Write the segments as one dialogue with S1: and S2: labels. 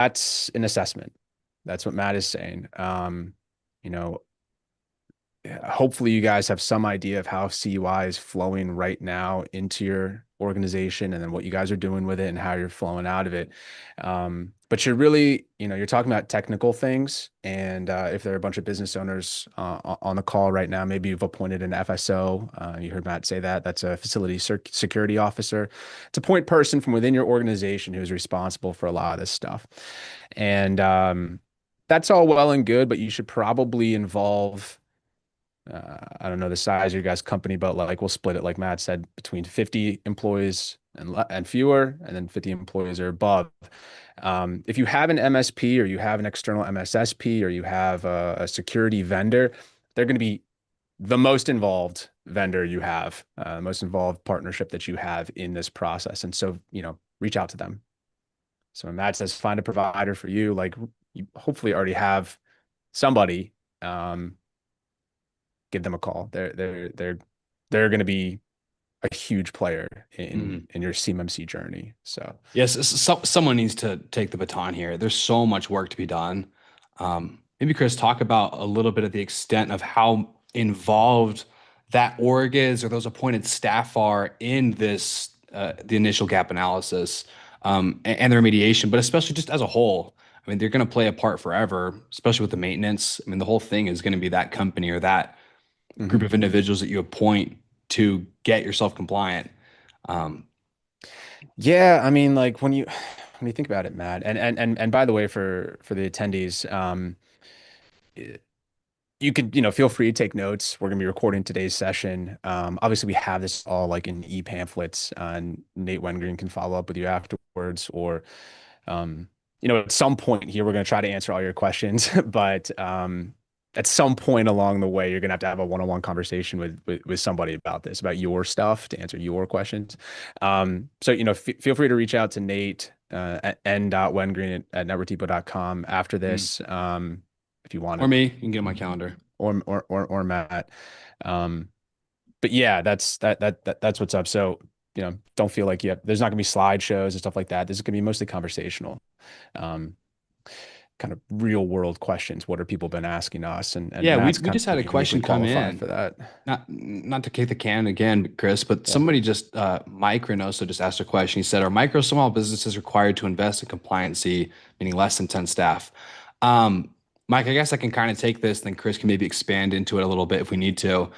S1: that's an assessment. That's what Matt is saying. You know, hopefully you guys have some idea of how CUI is flowing right now into your organization and then what you guys are doing with it and how you're flowing out of it. But you're really, you're talking about technical things. And if there are a bunch of business owners on the call right now, maybe you've appointed an FSO. You heard Matt say that. That's a facility security officer. It's a point person from within your organization who's responsible for a lot of this stuff. And that's all well and good, but you should probably involve I don't know the size of your guys' company, but like we'll split it, like Matt said, between 50 employees and fewer, and then 50 employees or above. If you have an MSP or you have an external MSSP or you have a security vendor, they're going to be the most involved vendor you have, most involved partnership that you have in this process. And so, reach out to them. So when Matt says find a provider for you, like you hopefully already have somebody. Give them a call. They're going to be a huge player in your CMMC journey. So
S2: Yes, someone needs to take the baton here. There's so much work to be done. Maybe Chris, talk about a little bit of the extent of how involved that org is or those appointed staff are in this the initial gap analysis and the remediation, but especially just as a whole. I mean, they're going to play a part forever, especially with the maintenance. I mean, the whole thing is going to be that company or that group
S1: mhm.
S2: of individuals that you appoint to get yourself compliant. Um,
S1: Yeah, I mean, like when you think about it, Matt, and by the way, for the attendees, you could, feel free to take notes. We're gonna be recording today's session. Obviously, we have this all like in e-pamphlets, and Nate Wengreen can follow up with you afterwards, or um, at some point here, we're gonna try to answer all your questions, but at some point along the way, you're gonna have a one-on-one conversation with somebody about this, about your stuff to answer your questions. So feel free to reach out to Nate at n.wengreen at networkdepot.com after
S2: mm.
S1: this. If you want
S2: Or
S1: to
S2: me, you can get on my calendar.
S1: or Matt. Um, but yeah, that's what's up. So, don't feel like there's not gonna be slideshows and stuff like that. This is gonna be mostly conversational. Um, kind of real world questions. What are people been asking us? And
S2: Yeah, we
S1: Matt's
S2: we
S1: kind
S2: just had
S1: of
S2: a
S1: uniquely
S2: question come
S1: qualified for
S2: in.
S1: that.
S2: Not to kick the can again, Chris, but
S1: Yeah.
S2: somebody just Mike Reynoso just asked a question. He said, "Are micro small businesses required to invest in compliancy, meaning less than 10 staff?" Um, Mike, I guess I can kind of take this, then Chris can maybe expand into it a little bit if we need to.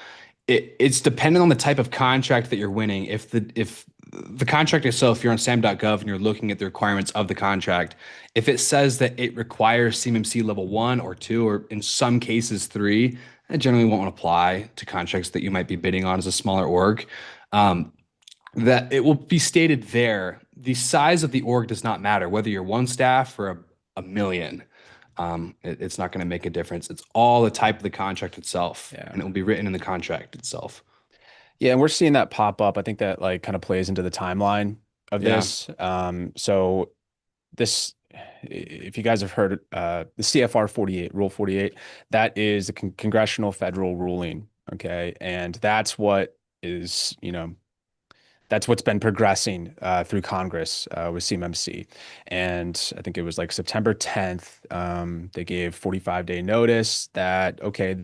S2: It's dependent on the type of contract that you're winning. If the contract itself, if you're on SAM.gov and you're looking at the requirements of the contract, if it says that it requires CMMC level 1 or 2, or in some cases 3, it generally won't apply to contracts that you might be bidding on as a smaller org. Um, that it will be stated there. The size of the org does not matter, whether you're one staff or a million. It's not going to make a difference. It's all the type of the contract itself,
S1: Yeah.
S2: and it will be written in the contract itself.
S1: Yeah, and we're seeing that pop up. I think that like kind of plays into the timeline of
S2: Yeah.
S1: this. So this, if you guys have heard the CFR 48, Rule 48, that is the congressional federal ruling. Okay. And that's what's been progressing through Congress with CMMC. And I think it was like September 10th, they gave 45-day notice that, okay,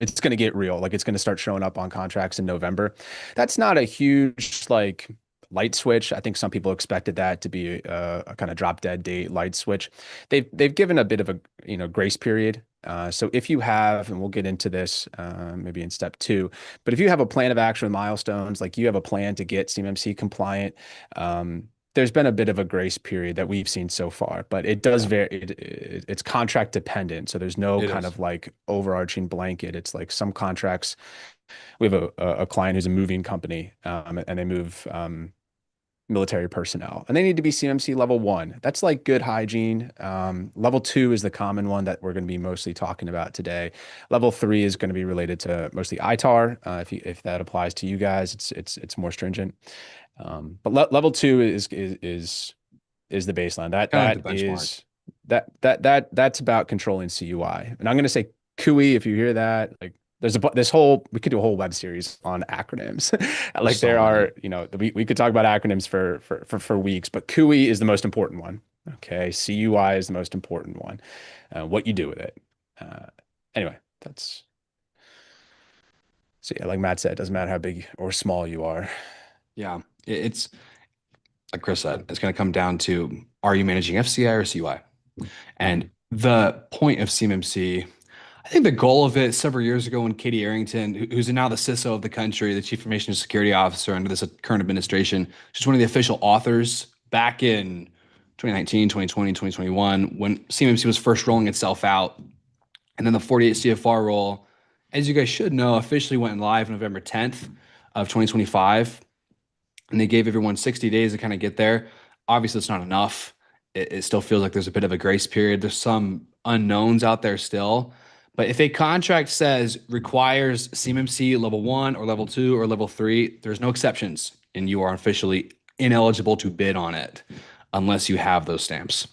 S1: it's going to get real. Like it's going to start showing up on contracts in November. That's not a huge like light switch. I think some people expected that to be a kind of drop dead date light switch. They've given a bit of a grace period. So if you have, and we'll get into this maybe in step two, but if you have a plan of action with milestones, like you have a plan to get CMMC compliant, there's been a bit of a grace period that we've seen so far, but it does
S2: Yeah,
S1: vary. It's contract dependent. So there's no
S2: it
S1: kind
S2: is.
S1: of like overarching blanket. It's like some contracts, we have a client who's a moving company, and they move military personnel, and they need to be CMMC level 1. That's like good hygiene. Level 2 is the common one that we're going to be mostly talking about today. Level 3 is going to be related to mostly ITAR. If that applies to you guys, it's more stringent. But level 2 is the baseline. That
S2: Kind of
S1: that
S2: like the benchmark.
S1: is that's about controlling CUI. And I'm going to say CUI if you hear that. Like there's this whole we could do a whole web series on acronyms.
S2: There's
S1: Like
S2: so
S1: there
S2: many.
S1: are, we could talk about acronyms for weeks, but CUI is the most important one. Okay. CUI is the most important one. What you do with it. Uh, anyway, that's so yeah, like Matt said, it doesn't matter how big or small you are.
S2: Yeah, it's like Chris said, it's going to come down to, are you managing FCI or CUI?
S1: Mhm.
S2: And the point of CMMC, I think the goal of it several years ago when Katie Arrington, who's now the CISO of the country, the Chief Information Security Officer under this current administration, she's one of the official authors back in 2019, 2020, 2021, when CMMC was first rolling itself out. And then the 48 CFR role, as you guys should know, officially went live November 10th of 2025. And they gave everyone 60 days to kind of get there. Obviously, it's not enough. It still feels like there's a bit of a grace period. There's some unknowns out there still. But if a contract says requires CMMC level one or level two or level three, there's no exceptions, and you are officially ineligible to bid on it unless you have those stamps.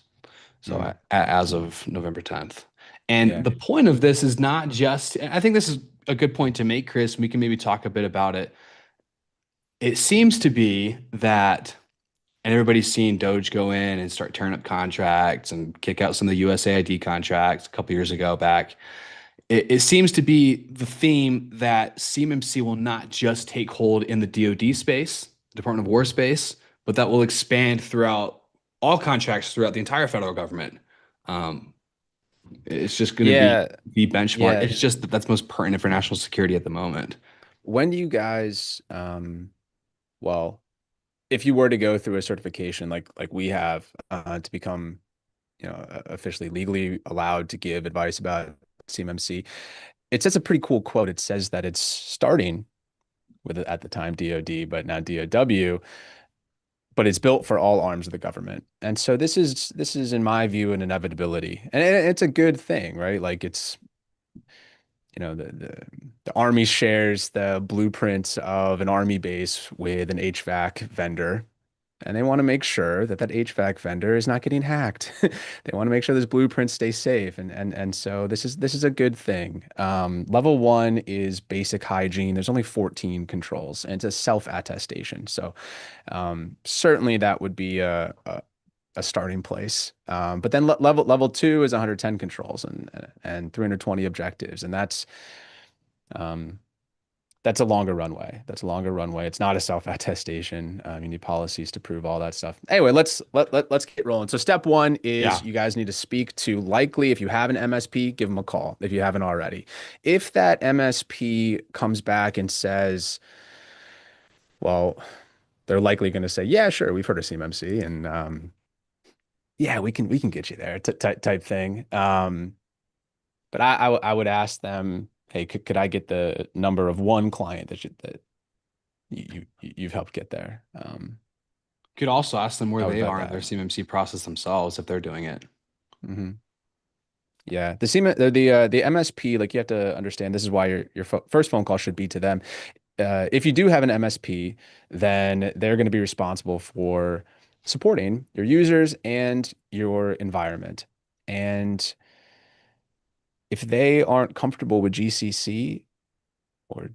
S2: So
S1: Mm.
S2: as of November 10th. And
S1: Yeah.
S2: the point of this is not just, I think this is a good point to make, Chris. We can maybe talk a bit about it. It seems to be that, and everybody's seen Doge go in and start tearing up contracts and kick out some of the USAID contracts a couple years ago back. It seems to be the theme that CMMC will not just take hold in the DoD space, Department of War space, but that will expand throughout all contracts throughout the entire federal government. Um, it's just going to be
S1: Yeah.
S2: the benchmark.
S1: Yeah.
S2: It's just that that's most pertinent for national security at the moment.
S1: When do you guys, well, if you were to go through a certification like we have to become, officially legally allowed to give advice about CMMC, it says a pretty cool quote. It says that it's starting with at the time DoD, but now DoW, but it's built for all arms of the government. And so this is in my view an inevitability, and it's a good thing, right? Like it's the army shares the blueprints of an army base with an HVAC vendor, and they want to make sure that that HVAC vendor is not getting hacked. They want to make sure those blueprints stay safe, and so this is a good thing. Level one is basic hygiene. There's only 14 controls, and it's a self attestation. So certainly that would be a starting place. But then level two is 110 controls and 320 objectives, and um, that's a longer runway. That's a longer runway. It's not a self attestation. You need policies to prove all that stuff. Anyway, let's get rolling. So step one is
S2: Yeah.
S1: you guys need to speak to, likely, if you have an MSP, give them a call if you haven't already. If that MSP comes back and says, well, they're likely going to say, yeah, sure, we've heard of CMMC, and yeah, we can get you there, type thing. But I would ask them, hey, could I get the number of one client that you've helped get there?
S2: Could also ask them where
S1: I would
S2: they
S1: vet
S2: are in
S1: that.
S2: their CMMC process themselves if they're doing it.
S1: Hmm. Yeah, the MSP, like you have to understand, this is why your first phone call should be to them. If you do have an MSP, then they're going to be responsible for supporting your users and your environment. And if they aren't comfortable with GCC, or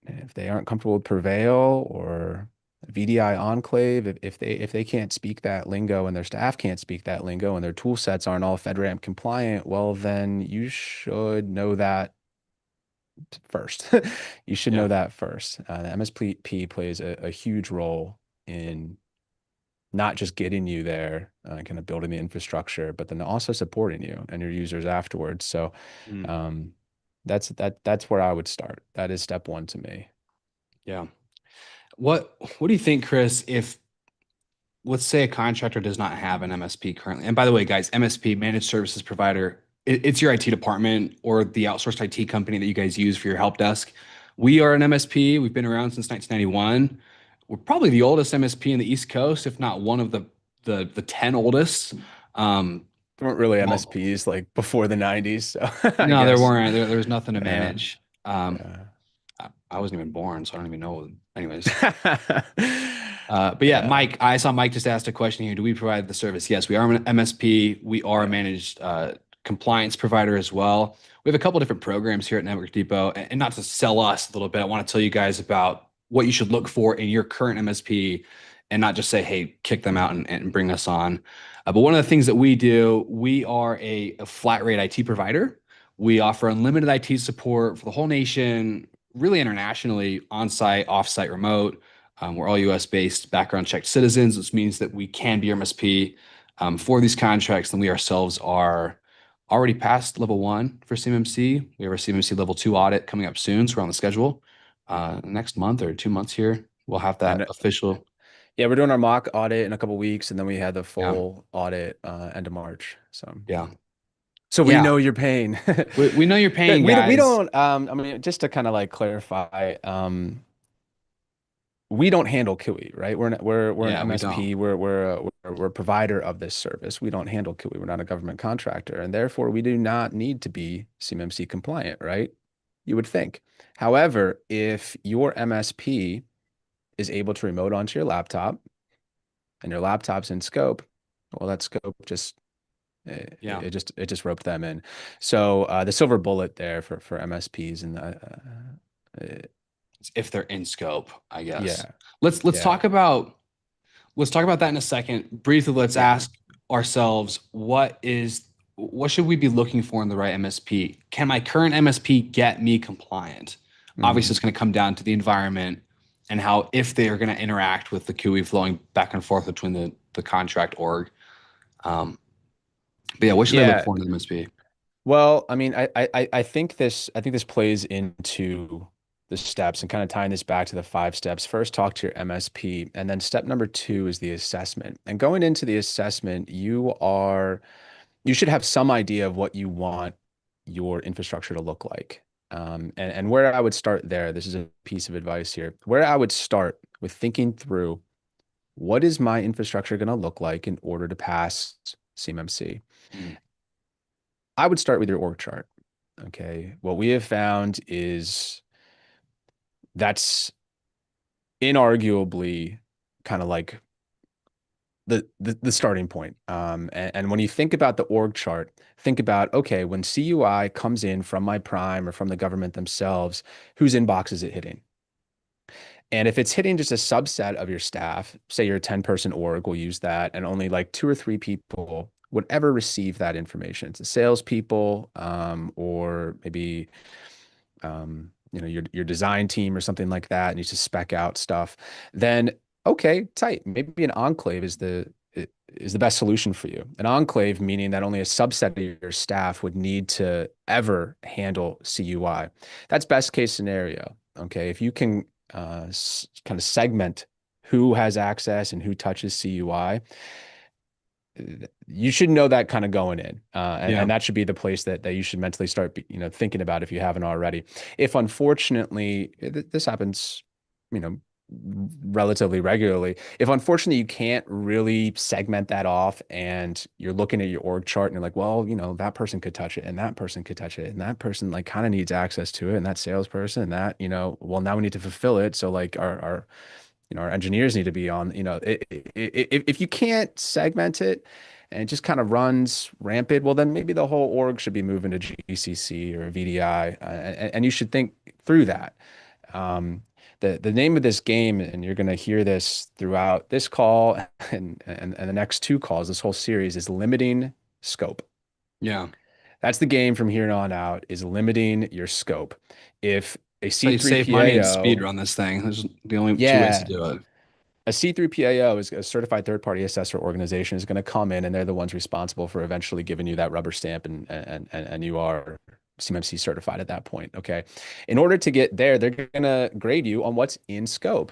S1: if they aren't comfortable with Prevail or VDI Enclave, if they can't speak that lingo and their staff can't speak that lingo and their tool sets aren't all FedRAMP compliant, well, then you should know that first. You should know
S2: Yeah.
S1: that first. The MSP plays a huge role in not just getting you there, kind of building the infrastructure, but then also supporting you and your users afterwards. So
S2: Mm.
S1: um, that's where I would start. That is step one to me.
S2: Yeah. What do you think, Chris, if let's say a contractor does not have an MSP currently? And by the way, guys, MSP, managed services provider, it's your IT department or the outsourced IT company that you guys use for your help desk. We are an MSP. We've been around since 1991. We're probably the oldest MSP in the East Coast, if not one of the 10 oldest. Um,
S1: There weren't really
S2: well,
S1: MSPs like before the 90s, so I
S2: no, there
S1: guess.
S2: weren't. There was nothing to
S1: Yeah.
S2: manage.
S1: Yeah.
S2: I wasn't even born, so I don't even know. Anyways, but yeah,
S1: Yeah.
S2: Mike, I saw Mike just asked a question here. Do we provide the service? Yes, we are an MSP. We are a
S1: Yeah.
S2: managed compliance provider as well. We have a couple different programs here at Network Depot, and not to sell us a little bit, I want to tell you guys about what you should look for in your current MSP and not just say, hey, kick them out
S1: Mhm.
S2: and bring us on. But one of the things that we do, we are a flat rate IT provider. We offer unlimited IT support for the whole nation, really internationally, on-site, off-site, remote. We're all US based, background checked citizens, which means that we can be your MSP for these contracts. And we ourselves are already past level one for CMMC. We have our CMMC level two audit coming up soon. So we're on the schedule next month or 2 months here. We'll have that
S1: And
S2: official.
S1: yeah, we're doing our mock audit in a couple weeks, and then we had the
S2: Yeah.
S1: full audit end of March.
S2: Yeah.
S1: So we
S2: Yeah.
S1: know your pain.
S2: We know your pain,
S1: We
S2: guys.
S1: don't I mean, just to kind of like clarify, we don't handle KUI, right? We're an
S2: Yeah, we don't.
S1: MSP. We're a provider of this service. We don't handle KUI. We're not a government contractor, and therefore we do not need to be CMMC compliant, right? You would think. However, if your MSP is able to remote onto your laptop and your laptop's in scope, well, that scope just
S2: Yeah.
S1: it just roped them in. So the silver bullet there for MSPs and
S2: If they're in scope, I guess.
S1: yeah,
S2: Let's
S1: yeah,
S2: talk about that in a second. Briefly, let's
S1: yeah.
S2: ask ourselves what should we be looking for in the right MSP? Can my current MSP get me compliant? Obviously,
S1: Mhm.
S2: it's going to come down to the environment and how if they are going to interact with the QE flowing back and forth between the contract org. Um, but yeah, what should I look
S1: Yeah.
S2: for in an MSP?
S1: Well, I mean, I think this plays into the steps and kind of tying this back to the five steps. First, talk to your MSP, and then step number two is the assessment. And going into the assessment, you should have some idea of what you want your infrastructure to look like. And where I would start there, this is a piece of advice here. Where I would start with thinking through what is my infrastructure going to look like in order to pass CMMC.
S2: Mm,
S1: I would start with your org chart. Okay. What we have found is that's inarguably kind of like the starting point. And when you think about the org chart, think about, okay, when CUI comes in from my prime or from the government themselves, whose inbox is it hitting? And if it's hitting just a subset of your staff, say you're a 10-person org, we'll use that, and only like two or three people would ever receive that information. It's the salespeople, or maybe your design team or something like that needs to spec out stuff. Then okay, tight. Maybe an enclave is the best solution for you. An enclave meaning that only a subset of your staff would need to ever handle CUI. That's best case scenario. Okay, if you can kind of segment who has access and who touches CUI, you should know that kind of going in,
S2: yeah.
S1: and that should be the place that you should mentally start, thinking about if you haven't already. If unfortunately this happens, you know, relatively regularly, if unfortunately you can't really segment that off, and you're looking at your org chart and you're like, well, that person could touch it, and that person could touch it, and that person like kind of needs access to it, and that salesperson, and that, well, now we need to fulfill it. So like our engineers need to be on, if you can't segment it and it just kind of runs rampant, well, then maybe the whole org should be moving to GCC or VDI, and you should think through that. Um, the name of this game, and you're going to hear this throughout this call and the next two calls, this whole series, is limiting scope.
S2: Yeah.
S1: That's the game from here on out, is limiting your scope. If a
S2: So you save money and speed
S1: C3PAO,
S2: run this thing. There's the only two ways to
S1: yeah,
S2: do it.
S1: a C3PAO is a certified third-party assessor organization, is going to come in, and they're the ones responsible for eventually giving you that rubber stamp, and you are CMMC certified at that point. Okay. In order to get there, they're going to grade you on what's in scope.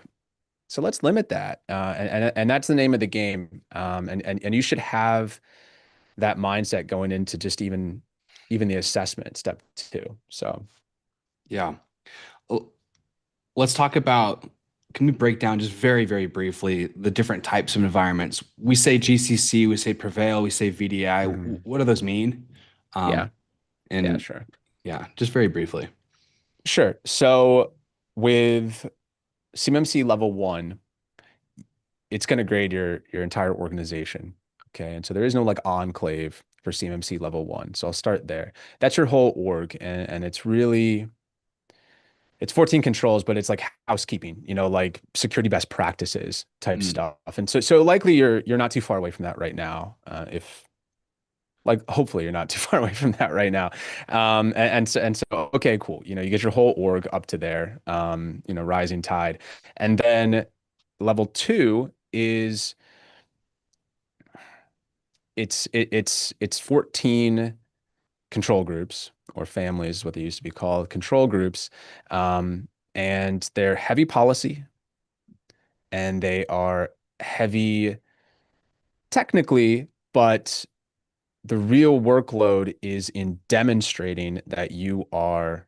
S1: So let's limit that. And that's the name of the game. And you should have that mindset going into just even the assessment step two. So
S2: Yeah. L- Let's talk about, can we break down just very, very briefly the different types of environments? We say GCC, we say Prevail, we say VDI.
S1: mhm.
S2: What do those mean?
S1: Yeah,
S2: Um,
S1: yeah,
S2: and
S1: sure.
S2: yeah, just very briefly.
S1: Sure. So with CMMC level one, it's going to grade your entire organization. Okay. And so there is no like enclave for CMMC level one. So I'll start there. That's your whole org. And it's really it's 14 controls, but it's like housekeeping, like security best practices type
S2: Mm,
S1: stuff. And so likely you're not too far away from that right now. If like hopefully you're not too far away from that right now. And so okay, cool. You get your whole org up to there, rising tide. And then level two is it's 14 control groups or families is what they used to be called, control groups. And they're heavy policy and they are heavy technically, but the real workload is in demonstrating that you are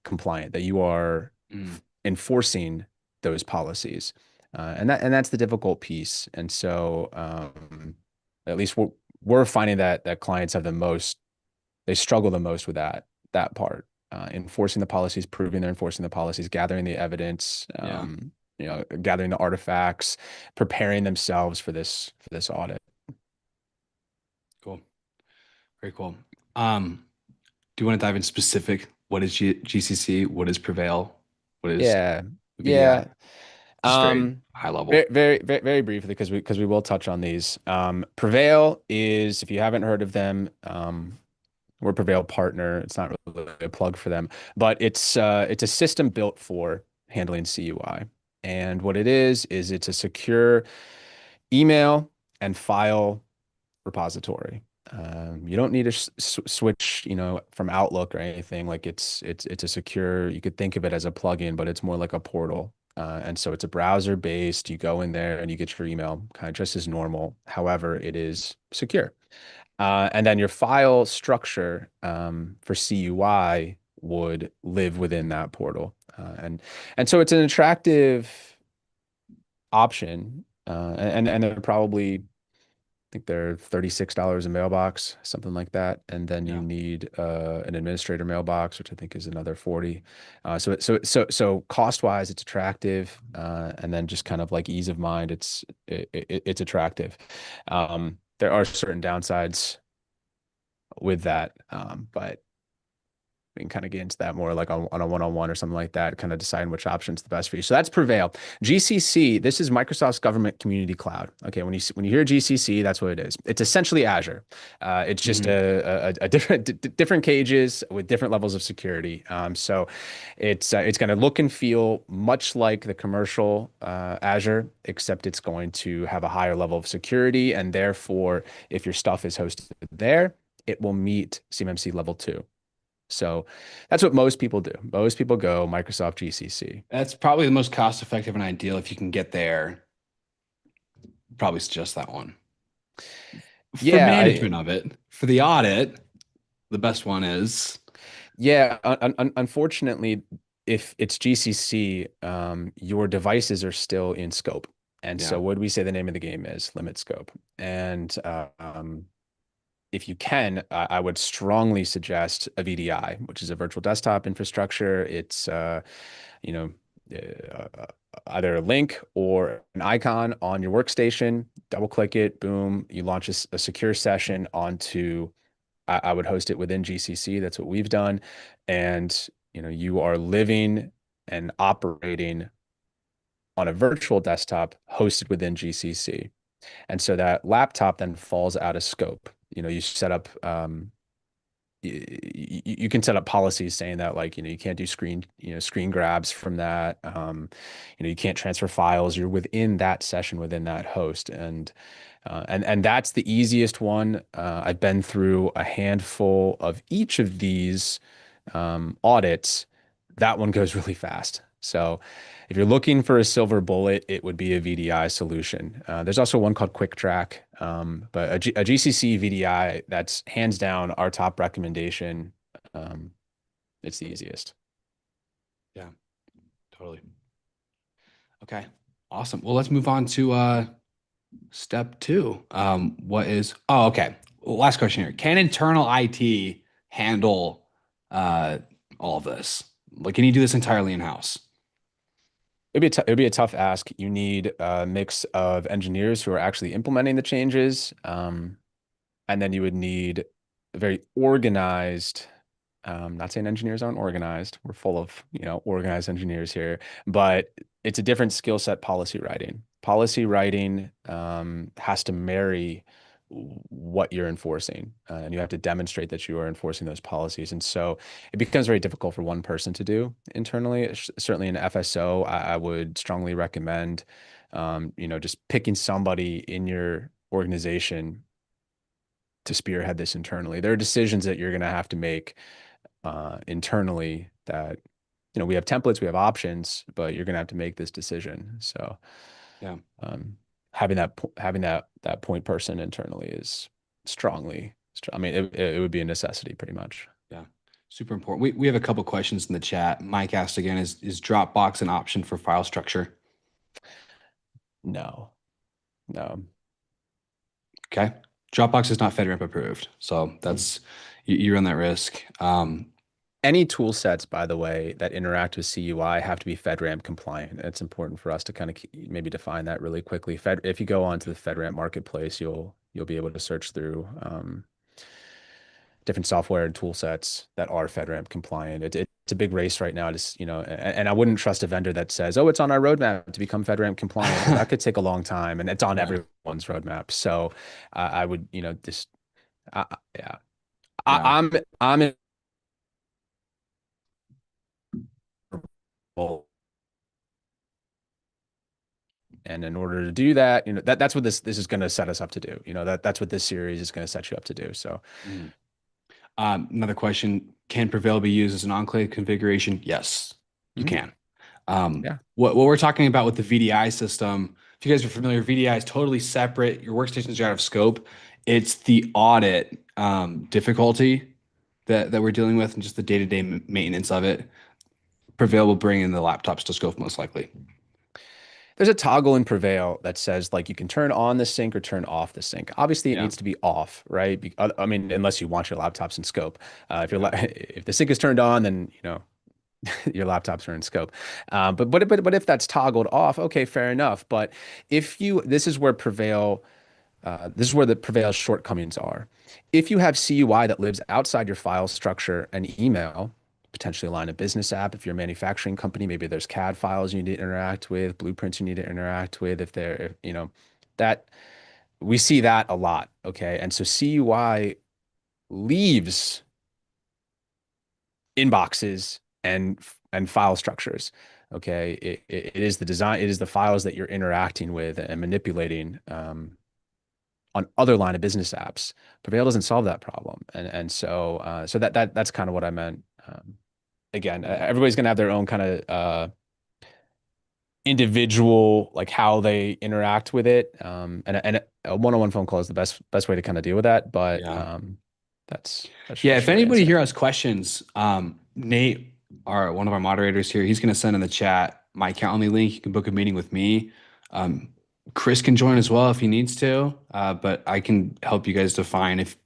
S1: compliant, that you are
S2: mm,
S1: enforcing those policies. And that's the difficult piece. And so at least we're finding that clients have they struggle the most with that part. Enforcing the policies, proving they're enforcing the policies, gathering the evidence,
S2: yeah,
S1: gathering the artifacts, preparing themselves for this audit.
S2: cool. Very cool. Um, do you want to dive in specific? What is GCC? What is Prevail? What is
S1: Yeah,
S2: VDI?
S1: yeah.
S2: Just very
S1: Um,
S2: high level.
S1: very, very, very, very briefly because we will touch on these. Prevail is, if you haven't heard of them, we're a Prevail partner. It's not really a plug for them, but it's a system built for handling CUI. And what it is it's a secure email and file repository. You don't need to switch, from Outlook or anything. Like it's a secure. You could think of it as a plugin, but it's more like a portal. And so it's a browser based. You go in there and you get your email kind of just as normal. However, it is secure. And then your file structure for CUI would live within that portal. And so it's an attractive option. And they're probably think they're $36 a mailbox, something like that. And then you
S2: Yeah.
S1: need an administrator mailbox, which I think is another 40. So cost wise, it's attractive. And then just kind of like ease of mind, it's attractive. There are certain downsides with that, but we can kind of get into that more like on a one-on-one or something like that, kind of deciding which option's the best for you. So that's Prevail. GCC, this is Microsoft's Government Community Cloud. Okay, when you hear GCC, that's what it is. It's essentially Azure. It's just
S2: Hmm.
S1: a different cages with different levels of security. So it's going to look and feel much like the commercial Azure, except it's going to have a higher level of security, and therefore, if your stuff is hosted there, it will meet CMMC level 2. So that's what most people do. Most people go Microsoft GCC.
S2: That's probably the most cost effective and ideal if you can get there. Probably suggest that one. For
S1: Yeah, I
S2: management of it, for the audit, the best one is
S1: yeah. Unfortunately, if it's GCC, your devices are still in scope. And
S2: yeah.
S1: so, what do we say the name of the game is? Limit scope. And if you can, I would strongly suggest a VDI, which is a virtual desktop infrastructure. It's you know, uh, either a link or an icon on your workstation. Double click it, boom, you launch a secure session onto. I would host it within GCC. That's what we've done, and you are living and operating on a virtual desktop hosted within GCC. And so that laptop then falls out of scope. You set up you can set up policies saying that like you can't do screen grabs from that. You can't transfer files. You're within that session within that host, and that's the easiest one. I've been through a handful of each of these audits. That one goes really fast. So if you're looking for a silver bullet, it would be a VDI solution. There's also one called Quick Track, but a GCC VDI, that's hands down our top recommendation. Um, it's the easiest.
S2: Yeah, totally. Okay. Awesome. Well, let's move on to step two. Okay. Last question here. Can internal IT handle uh all of this? Like, can you do this entirely in-house?
S1: It'd be a tough ask. You need a mix of engineers who are actually implementing the changes, and then you would need a very organized. Not saying engineers aren't organized. We're full of, organized engineers here, but it's a different skill set, policy writing. Policy writing has to marry what you're enforcing, and you have to demonstrate that you are enforcing those policies. And so it becomes very difficult for one person to do internally. Certainly in FSO, I would strongly recommend, just picking somebody in your organization to spearhead this internally. There are decisions that you're going to have to make internally that, we have templates, we have options, but you're going to have to make this decision. So
S2: Yeah.
S1: um, having that point person internally is I mean, it would be a necessity pretty much.
S2: Yeah. Super important. We have a couple questions in the chat. Mike asked again, is Dropbox an option for file structure?
S1: No, no.
S2: Okay. Dropbox is not FedRAMP approved. So
S1: Mm.
S2: that's, you run that risk.
S1: Any tool sets, by the way, that interact with CUI have to be FedRAMP compliant. It's important for us to kind of maybe define that really quickly. If you go onto the FedRAMP marketplace, you'll be able to search through different software and tool sets that are FedRAMP compliant. It's a big race right now. And I wouldn't trust a vendor that says, "Oh, it's on our roadmap to become FedRAMP compliant." Well, that could take a long time, and it's on
S2: Yeah.
S1: everyone's roadmap. So I would, just yeah,
S2: Yeah.
S1: I'm in. And in order to do that, that's what this is going to set us up to do. That's what this series is going to set you up to do. So
S2: Mhm. Another question, can Prevail be used as an enclave configuration? Yes, you
S1: mhm,
S2: can.
S1: yeah,
S2: What we're talking about with the VDI system, if you guys are familiar, VDI is totally separate. Your workstations are out of scope. It's the audit difficulty that we're dealing with and just the day-to-day maintenance of it. Prevail will bring in the laptops to scope most likely.
S1: there's a toggle in Prevail that says like you can turn on the sync or turn off the sync. Obviously, it
S2: Yeah,
S1: needs to be off, right? I mean, unless you want your laptops in scope.
S2: yeah,
S1: If the sync is turned on, then your laptops are in scope. But if that's toggled off, okay, fair enough. But this is where the Prevail shortcomings are. If you have CUI that lives outside your file structure and email, potentially a line of business app, if you're a manufacturing company, maybe there's CAD files you need to interact with, blueprints you need to interact with, that we see that a lot. Okay. And so CUI leaves inboxes and file structures. Okay. It is the design, it is the files that you're interacting with and manipulating. On other line of business apps. Prevail doesn't solve that problem, and so that's kind of what I meant. Again, everybody's gonna have their own kind of individual like how they interact with it, and a one-on-one phone call is the best way to kind of deal with that. But
S2: yeah.
S1: that's
S2: Yeah,
S1: a
S2: if
S1: short
S2: anybody
S1: answer.
S2: here has questions, Nate, one of our moderators here, he's going to send in the chat my Calendly link. You can book a meeting with me. Um, Chris can join as well if he needs to, but I can help you guys define if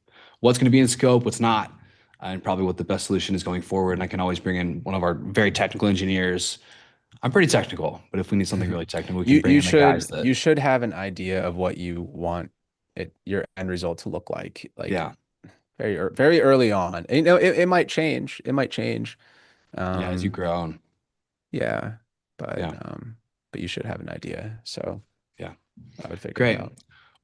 S2: what's going to be in scope, what's not, and probably what the best solution is going forward. And I can always bring in one of our very technical engineers. I'm pretty technical, but if we need something really technical, we can
S1: You
S2: bring
S1: you
S2: in the guys
S1: should
S2: that,
S1: you should have an idea of what you want your end result to look like
S2: yeah,
S1: very early on. It might change. It might change.
S2: yeah, as you
S1: Um,
S2: grow. And
S1: yeah, but
S2: yeah,
S1: um, but you should have an idea. So
S2: yeah.
S1: I would figure it
S2: Great.
S1: out.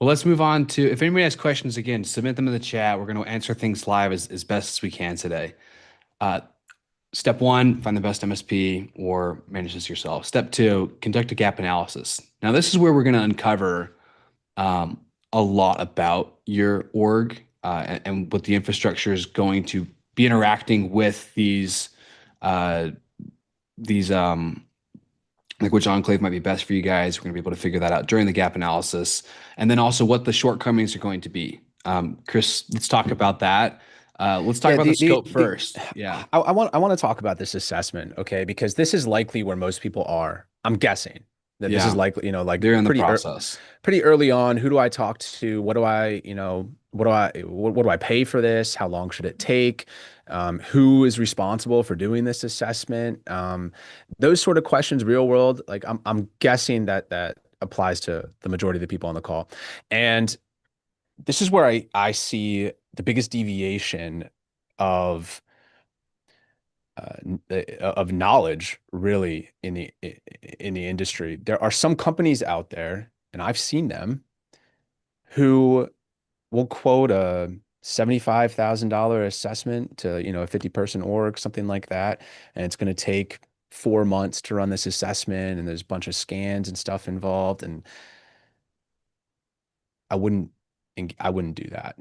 S2: Well, let's move on to if anybody has questions, again, submit them in the chat. We're going to answer things live as best as we can today. Uh, Step one, find the best MSP or manage this yourself. Step two, conduct a gap analysis. Now, this is where we're going to uncover um, a lot about your org and what the infrastructure is going to be interacting with uh, these like which enclave might be best for you guys. We're going to be able to figure that out during the gap analysis, and then also what the shortcomings are going to be. Chris, let's talk about that. Let's talk
S1: Yeah,
S2: about the scope first. Yeah,
S1: I want to talk about this assessment, okay? Because this is likely where most people are. I'm guessing that this is
S2: yeah,
S1: likely, like
S2: they're in the process.
S1: pretty early on. Who do I talk to? What do I pay for this? How long should it take? Who is responsible for doing this assessment? Those sort of questions, real world, like I'm guessing that applies to the majority of the people on the call. And this is where I see the biggest deviation of of knowledge really in the industry. There are some companies out there, and I've seen them, who will quote a $75,000 assessment to, a 50-person org, something like that, and it's going to take 4 months to run this assessment, and there's a bunch of scans and stuff involved, and I wouldn't I wouldn't do that.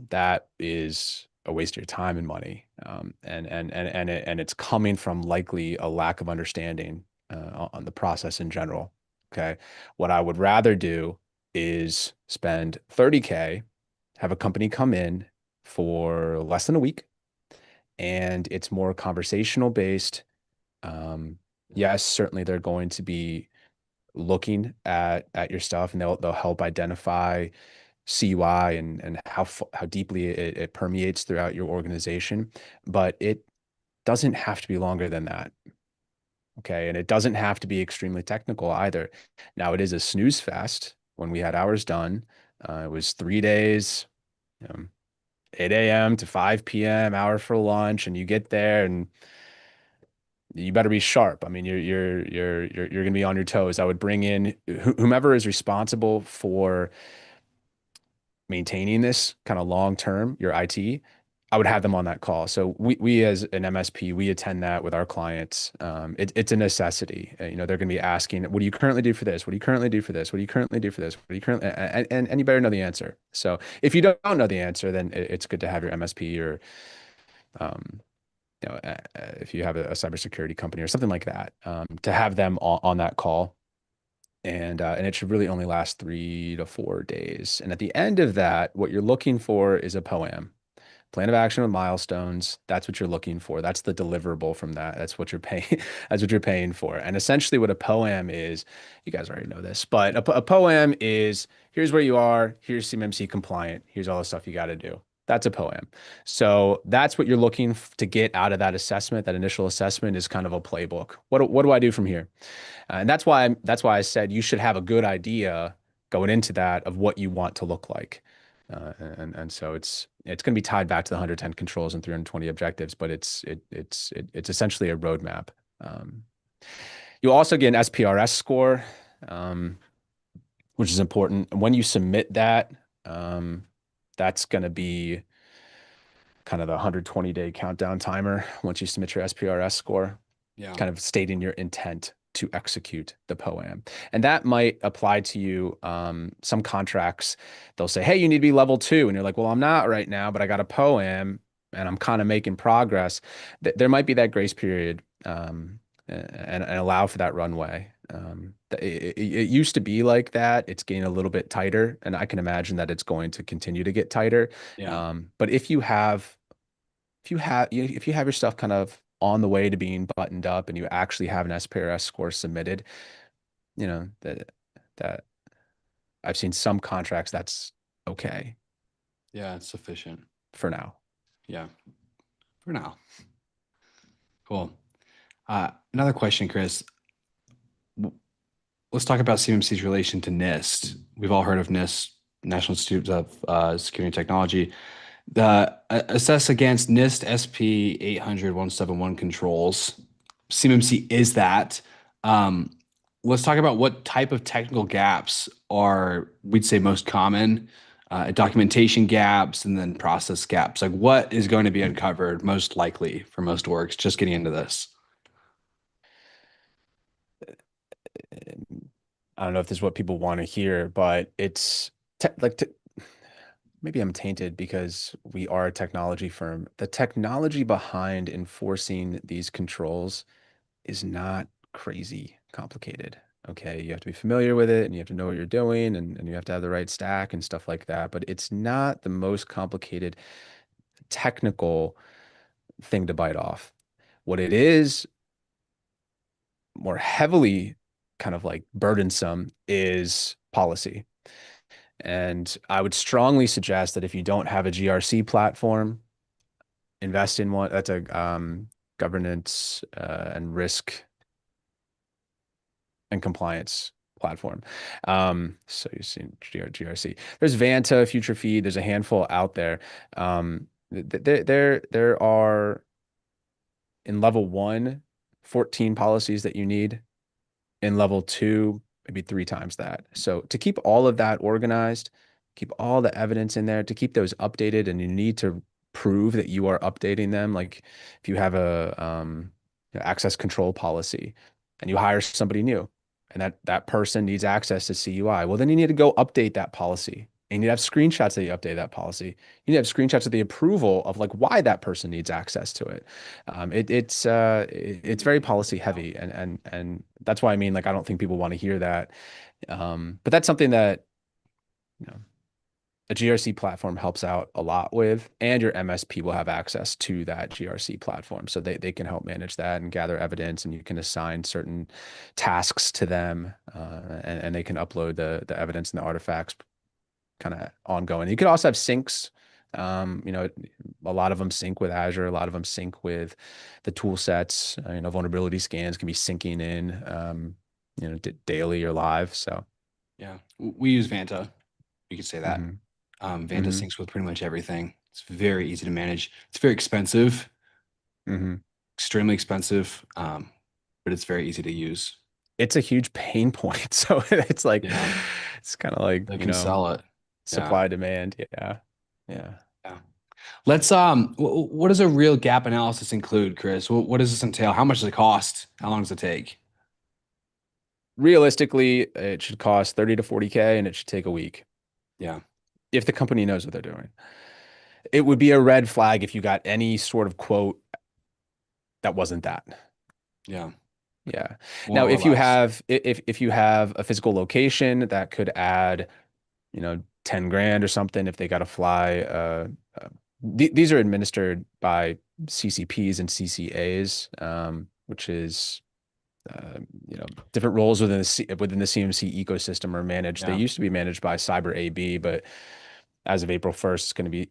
S1: That is a waste of your time and money. And it's coming from likely a lack of understanding on the process in general. Okay. What I would rather do is spend 30K, have a company come in for less than a week, and it's more conversational based. Um, yes, certainly they're going to be looking at your stuff, and they'll help identify CUI and how deeply it permeates throughout your organization. But it doesn't have to be longer than that. Okay. And it doesn't have to be extremely technical either. Now, it is a snooze fest. When we had ours done, it was 3 days, you know, 8 a.m. to 5 p.m., hour for lunch, and you get there and you better be sharp. I mean, you're gonna be on your toes. I would bring in whomever is responsible for maintaining this kind of long term, your IT. I would have them on that call. So we as an MSP, we attend that with our clients. It's a necessity. They're going to be asking, "What do you currently do for this? What do you currently do for this? What do you currently do for this? What do you currently?" And you better know the answer. So if you don't know the answer, then it's good to have your MSP or um, if you have a cybersecurity company or something like that, to have them on that call. And it should really only last 3 to 4 days. And at the end of that, what you're looking for is a POAM, plan of action with milestones. That's what you're looking for. That's the deliverable from that. That's what you're paying. That's what you're paying for. And essentially, what a POAM is, you guys already know this, but a POAM is, here's where you are. Here's CMMC compliant. Here's all the stuff you got to do. That's a POAM. So that's what you're looking to get out of that assessment. That initial assessment is kind of a playbook. What do I do from here? And that's why I said you should have a good idea going into that of what you want to look like. And so it's going to be tied back to the 110 controls and 320 objectives, but it's essentially a roadmap. Um, you'll also get an SPRS score, um, which is important. When you submit that, that's going to be kind of the 120-day countdown timer once you submit your SPRS score,
S2: Yeah.
S1: kind of stating your intent to execute the POAM. And that might apply to you. Some contracts, they'll say, hey, you need to be level 2. And you're like, well, I'm not right now, but I got a POAM and I'm kind of making progress. There might be that grace period, and allow for that runway. It used to be like that. It's getting a little bit tighter, and I can imagine that it's going to continue to get tighter.
S2: Yeah.
S1: But if you have your stuff kind of on the way to being buttoned up and you actually have an SPRS score submitted, that I've seen some contracts that's okay
S2: Yeah, it's sufficient.
S1: for now.
S2: Yeah, for now. Cool. Another question, Chris. Let's talk about CMMC's relation to NIST. We've all heard of NIST, National Institute of Security and Technology. The assess against NIST SP 800-171 controls. CMMC is that. Um, let's talk about what type of technical gaps are, we'd say, most common, documentation gaps, and then process gaps. Like, what is going to be uncovered most likely for most orgs just getting into this?
S1: I don't know if this is what people want to hear, but it's maybe I'm tainted because we are a technology firm. The technology behind enforcing these controls is not crazy complicated. Okay, you have to be familiar with it and you have to know what you're doing, and you have to have the right stack and stuff like that. But it's not the most complicated technical thing to bite off. What it is more heavily kind of like burdensome is policy. And I would strongly suggest that if you don't have a GRC platform, invest in one. That's a governance and risk and compliance platform. So you've seen GRC. There's Vanta, Future Feed. There's a handful out there. There are in level one, 14 policies that you need. In level two, maybe three times that. So to keep all of that organized, keep all the evidence in there, to keep those updated, and you need to prove that you are updating them. Like if you have a access control policy and you hire somebody new and that person needs access to CUI, well, then you need to go update that policy. And you need to have screenshots that you update that policy. You need to have screenshots of the approval of like why that person needs access to it. It's very policy heavy, and that's why I mean like I don't think people want to hear that. But that's something that you know a GRC platform helps out a lot with, and your MSP will have access to that GRC platform. So they can help manage that and gather evidence, and you can assign certain tasks to them, and they can upload the evidence and the artifacts kind of ongoing. You could also have syncs. A lot of them sync with Azure, a lot of them sync with the tool sets. Vulnerability scans can be syncing in, daily or live. So,
S2: Yeah, we use Vanta. You could say that.
S1: mhm,
S2: Vanta
S1: mhm,
S2: syncs with pretty much everything. It's very easy to manage. It's very expensive,
S1: mhm.
S2: extremely expensive, but it's very easy to use.
S1: It's a huge pain point. So it's like,
S2: Yeah,
S1: it's kind of like,
S2: they can sell it. Yeah,
S1: supply demand. Yeah. Yeah.
S2: yeah. Let's what does a real gap analysis include, Chris? What does this entail? How much does it cost? How long does it take?
S1: Realistically, it should cost 30 to 40K and it should take a week
S2: Yeah,
S1: if the company knows what they're doing. It would be a red flag if you got any sort of quote that wasn't that.
S2: yeah,
S1: Yeah.
S2: more
S1: Now,
S2: or
S1: if you
S2: less.
S1: have if you have a physical location that could add, 10 grand or something if they got to fly these are administered by CCPs and CCAs, which is different roles within the CMC ecosystem are managed. They
S2: Yeah,
S1: used to be managed by Cyber AB, but as of April 1st, it's going to be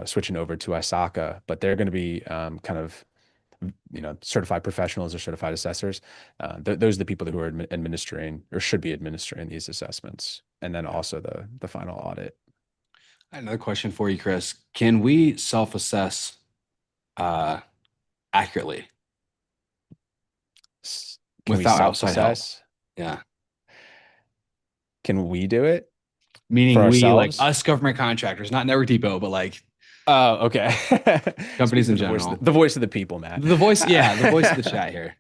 S1: switching over to ISACA, but they're going to be kind of certified professionals or certified assessors. Those are the people who are administering or should be administering these assessments, and then
S2: yeah.
S1: also the final audit.
S2: I have another question for you, Chris. Can we self-assess uh, accurately
S1: Can we
S2: without outside help?
S1: self-assess?
S2: Yeah.
S1: Can we do it for
S2: Meaning we, like
S1: ourselves?
S2: us government contractors, not Network Depot, but like
S1: Oh, okay.
S2: companies
S1: Speaking
S2: in
S1: of
S2: general.
S1: the voice of the people, Matt.
S2: The voice, yeah, the voice of the chat here.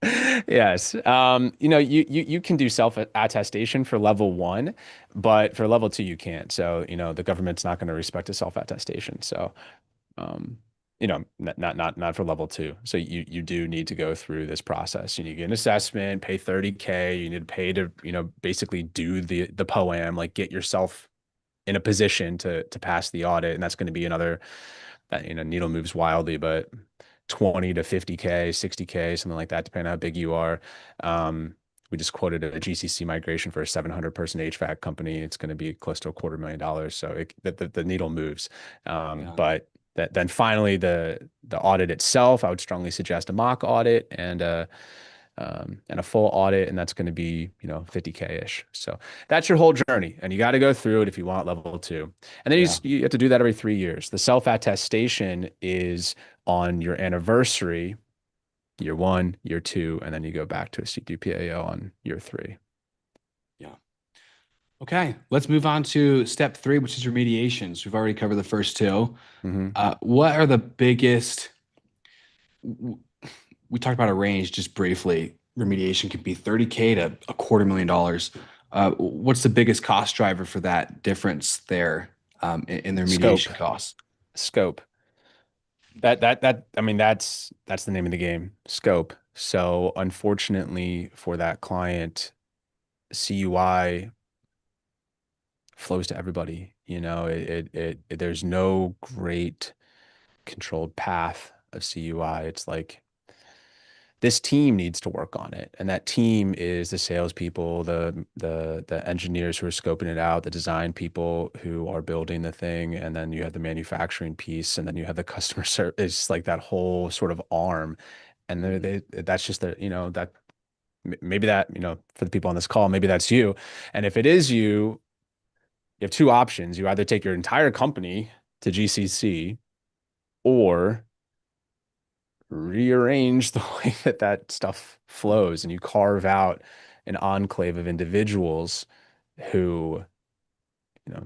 S1: Yes. You can do self attestation for level one, but for level two, you can't. So, the government's not going to respect a self attestation. So, not for level two. So you do need to go through this process. You need to get an assessment, pay 30K. You need to pay to, basically do the POAM, like get yourself in a position to pass the audit. And that's going to be another that, needle moves wildly, but 20 to 50K, 60K, something like that, depending on how big you are. We just quoted a GCC migration for a 700-person HVAC company. It's going to be close to $250,000. So the needle moves.
S2: Yeah,
S1: But then finally the audit itself, I would strongly suggest a mock audit and a full audit, and that's going to be 50K ish. So that's your whole journey, and you got to go through it if you want level two. And then
S2: yeah,
S1: you have to do that every 3 years. The self attestation is on your anniversary, year one, year two, and then you go back to a CDPAO on year three.
S2: yeah. Okay, let's move on to step three, which is remediations. We've already covered the first two.
S1: Mm-hmm.
S2: What are the biggest? We talked about a range just briefly. Remediation could be 30K to $250,000. What's the biggest cost driver for that difference there in the
S1: Scope,
S2: remediation costs?
S1: scope. That I mean that's the name of the game, scope. So unfortunately for that client, CUI flows to everybody. There's no great controlled path of CUI. It's like this team needs to work on it, and that team is the salespeople, the engineers who are scoping it out, the design people who are building the thing, and then you have the manufacturing piece, and then you have the customer service. It's like that whole sort of arm, and
S2: Mhm.
S1: that's just that maybe that for the people on this call, maybe that's you, and if it is you, you have two options. You either take your entire company to GCC or rearrange the way that that stuff flows, and you carve out an enclave of individuals who, you know,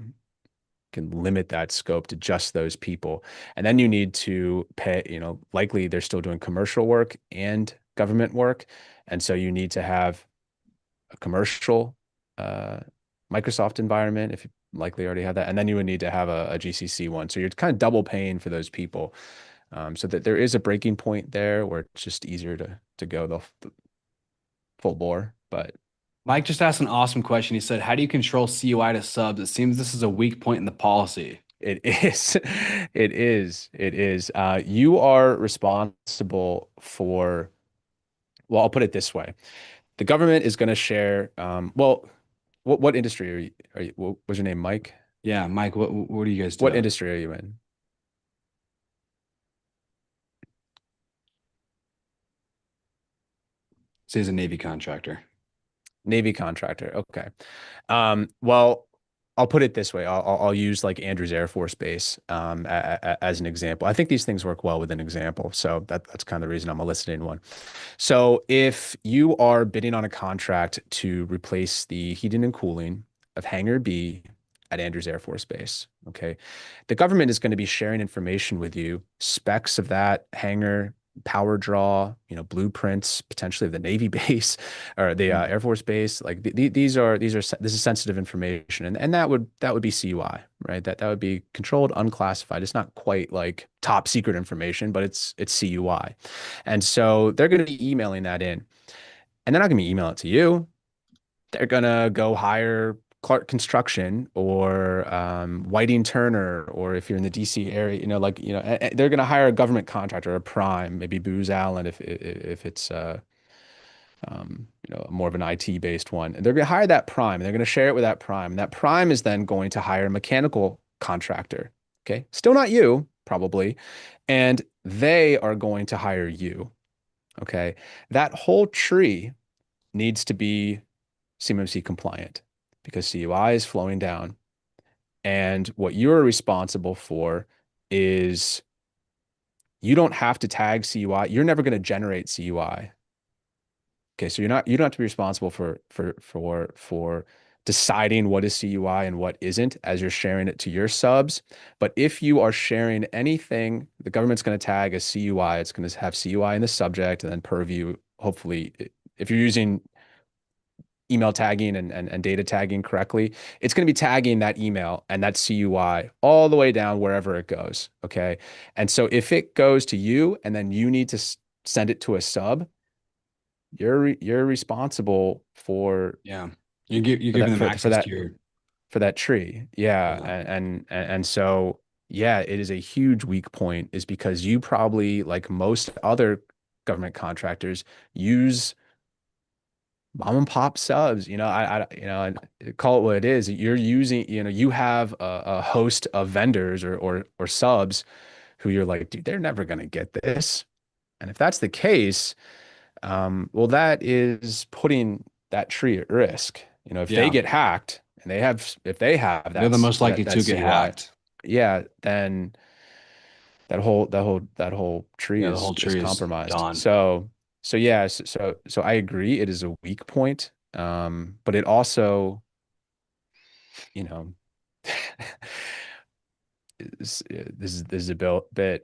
S1: can limit that scope to just those people. And then you need to pay, likely they're still doing commercial work and government work. And so you need to have a commercial uh, Microsoft environment, if you likely already have that. And then you would need to have a GCC one. So you're kind of double paying for those people. So that there is a breaking point there where it's just easier to go the full bore. But
S2: Mike just asked an awesome question. He said, "How do you control CUI to subs? It seems this is a weak point in the policy."
S1: it is, it is. You are responsible for, well, I'll put it this way. The government is going to share, well, what industry what was your name, Mike?
S2: Yeah, Mike, what do you guys
S1: What
S2: do?
S1: industry are you in?
S2: Say he's a Navy contractor.
S1: Navy contractor. Okay. Well, I'll put it this way. I'll use like Andrews Air Force Base as an example. I think these things work well with an example. So that's kind of the reason I'm eliciting one. So if you are bidding on a contract to replace the heating and cooling of Hangar B at Andrews Air Force Base, okay, the government is going to be sharing information with you, specs of that hangar, power draw, blueprints potentially of the Navy base or the
S2: Mm.
S1: Air Force Base. Like this is sensitive information, and that would be CUI, right? That would be controlled, unclassified. It's not quite like top secret information, but it's CUI. And so they're going to be emailing that in. And they're not going to emailing it to you. They're going to go hire Clark Construction or Whiting Turner, or if you're in the DC area, they're going to hire a government contractor, a prime, maybe Booz Allen if it's more of an IT based one. And they're going to hire that prime and they're going to share it with that prime. And that prime is then going to hire a mechanical contractor. Okay. Still not you, probably. And they are going to hire you. Okay. That whole tree needs to be CMMC compliant because CUI is flowing down. And what you're responsible for is you don't have to tag CUI. You're never going to generate CUI. Okay, so you don't have to be responsible for deciding what is CUI and what isn't as you're sharing it to your subs. But if you are sharing anything, the government's going to tag as CUI. It's going to have CUI in the subject and then purview, hopefully, if you're using email tagging and data tagging correctly, it's going to be tagging that email and that CUI all the way down wherever it goes. Okay. And so if it goes to you and then you need to send it to a sub, you're responsible
S2: Yeah. You're
S1: for
S2: giving
S1: that
S2: them
S1: for
S2: access to
S1: that
S2: your,
S1: for that tree. Yeah.
S2: yeah.
S1: And so yeah, it is a huge weak point is because you probably, like most other government contractors, use mom and pop subs. Call it what it is. You're using, you have a host of vendors or subs who you're like, dude, they're never gonna get this. And if that's the case, well, that is putting that tree at risk. If they
S2: Yeah.
S1: get hacked and if they have
S2: They're the most likely
S1: that
S2: to get
S1: CUI,
S2: hacked.
S1: yeah, then that whole tree
S2: Yeah, the
S1: is
S2: whole tree is
S1: compromised.
S2: gone.
S1: So yeah, so I agree it is a weak point. But it also, you know, this is a bit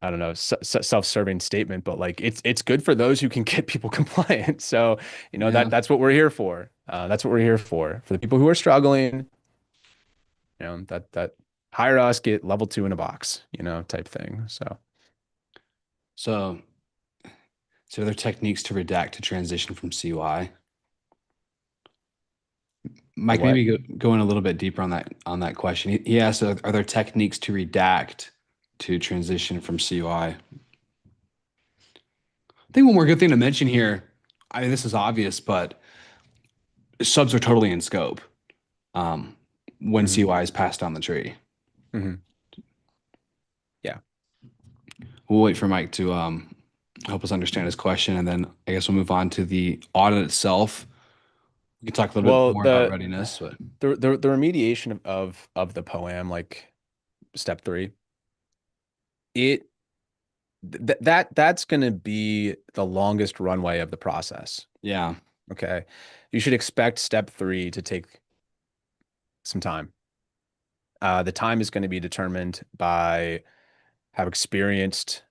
S1: I don't know, self-serving statement, but like it's good for those who can get people compliant. So,
S2: Yeah.
S1: that's what we're here for. That's what we're here for the people who are struggling, that hire us, get level 2 in a box, type thing. So,
S2: So, so are there techniques to redact to transition from CUI?
S1: the
S2: Mike,
S1: what?
S2: maybe going a little bit deeper on that question. He asked, are there techniques to redact to transition from CUI? I think one more good thing to mention here, I mean, this is obvious, but subs are totally in scope when
S1: Hmm.
S2: CUI is passed down the tree.
S1: Hmm. Yeah.
S2: We'll wait for Mike to help us understand his question, and then I guess we'll move on to the audit itself. We can talk a little bit
S1: Well,
S2: more about readiness, but
S1: the remediation of the poem, like step 3, it that's going to be the longest runway of the process.
S2: Yeah.
S1: Okay. You should expect step three to take some time. The time is going to be determined by how experienced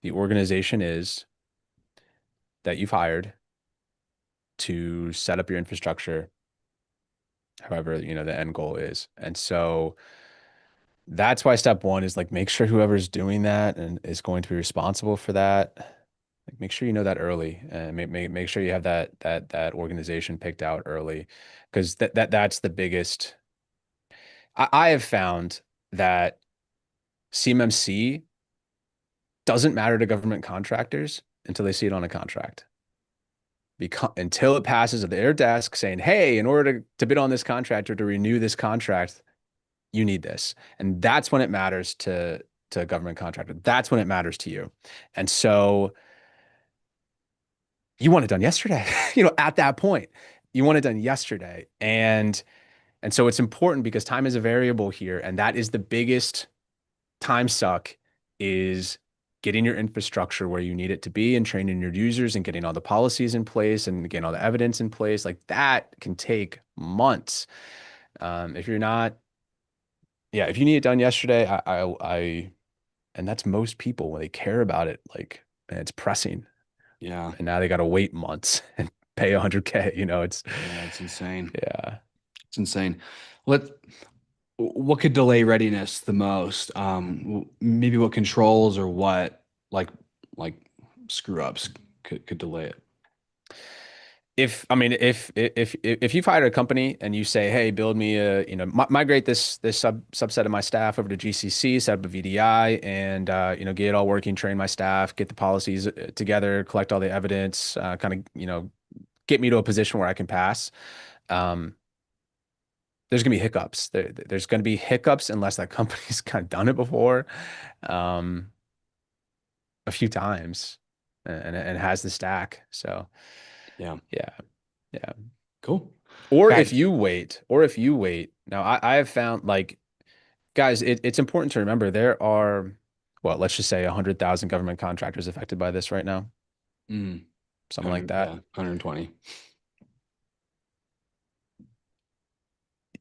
S1: the organization is that you've hired to set up your infrastructure, however, the end goal is. And so that's why step one is like make sure whoever's doing that and is going to be responsible for that. Like make sure you know that early and make sure you have that organization picked out early because that's the biggest. I have found that CMMC doesn't matter to government contractors until they see it on a contract. Because until it passes at their desk saying, hey, in order to bid on this contract or to renew this contract, you need this. And that's when it matters to a government contractor. That's when it matters to you. And so you want it done yesterday, at that point. You want it done yesterday. And so it's important because time is a variable here. And that is the biggest time suck is getting your infrastructure where you need it to be and training your users and getting all the policies in place and getting all the evidence in place. Like that can take months. If you're not, yeah, if you need it done yesterday, and that's most people when they care about it, like, and it's pressing.
S2: Yeah.
S1: And now they got to wait months and pay 100K.
S2: Yeah, it's insane.
S1: Yeah.
S2: It's insane. What what could delay readiness the most? Maybe what controls or what like like screw ups could delay it.
S1: If you've hired a company and you say, hey, build me migrate this subset of my staff over to GCC, set up a VDI and, get it all working, train my staff, get the policies together, collect all the evidence, kind of, get me to a position where I can pass. Um, there's gonna be hiccups. There's gonna be hiccups unless that company's kind of done it before, um, a few times, and has the stack. So
S2: Yeah.
S1: yeah, yeah.
S2: Cool.
S1: Or
S2: Okay.
S1: if you wait. Now I have found like guys, it's important to remember there are, well, let's just say 100,000 government contractors affected by this right now,
S2: Mm,
S1: something like
S2: 100, yeah,
S1: that.
S2: 120.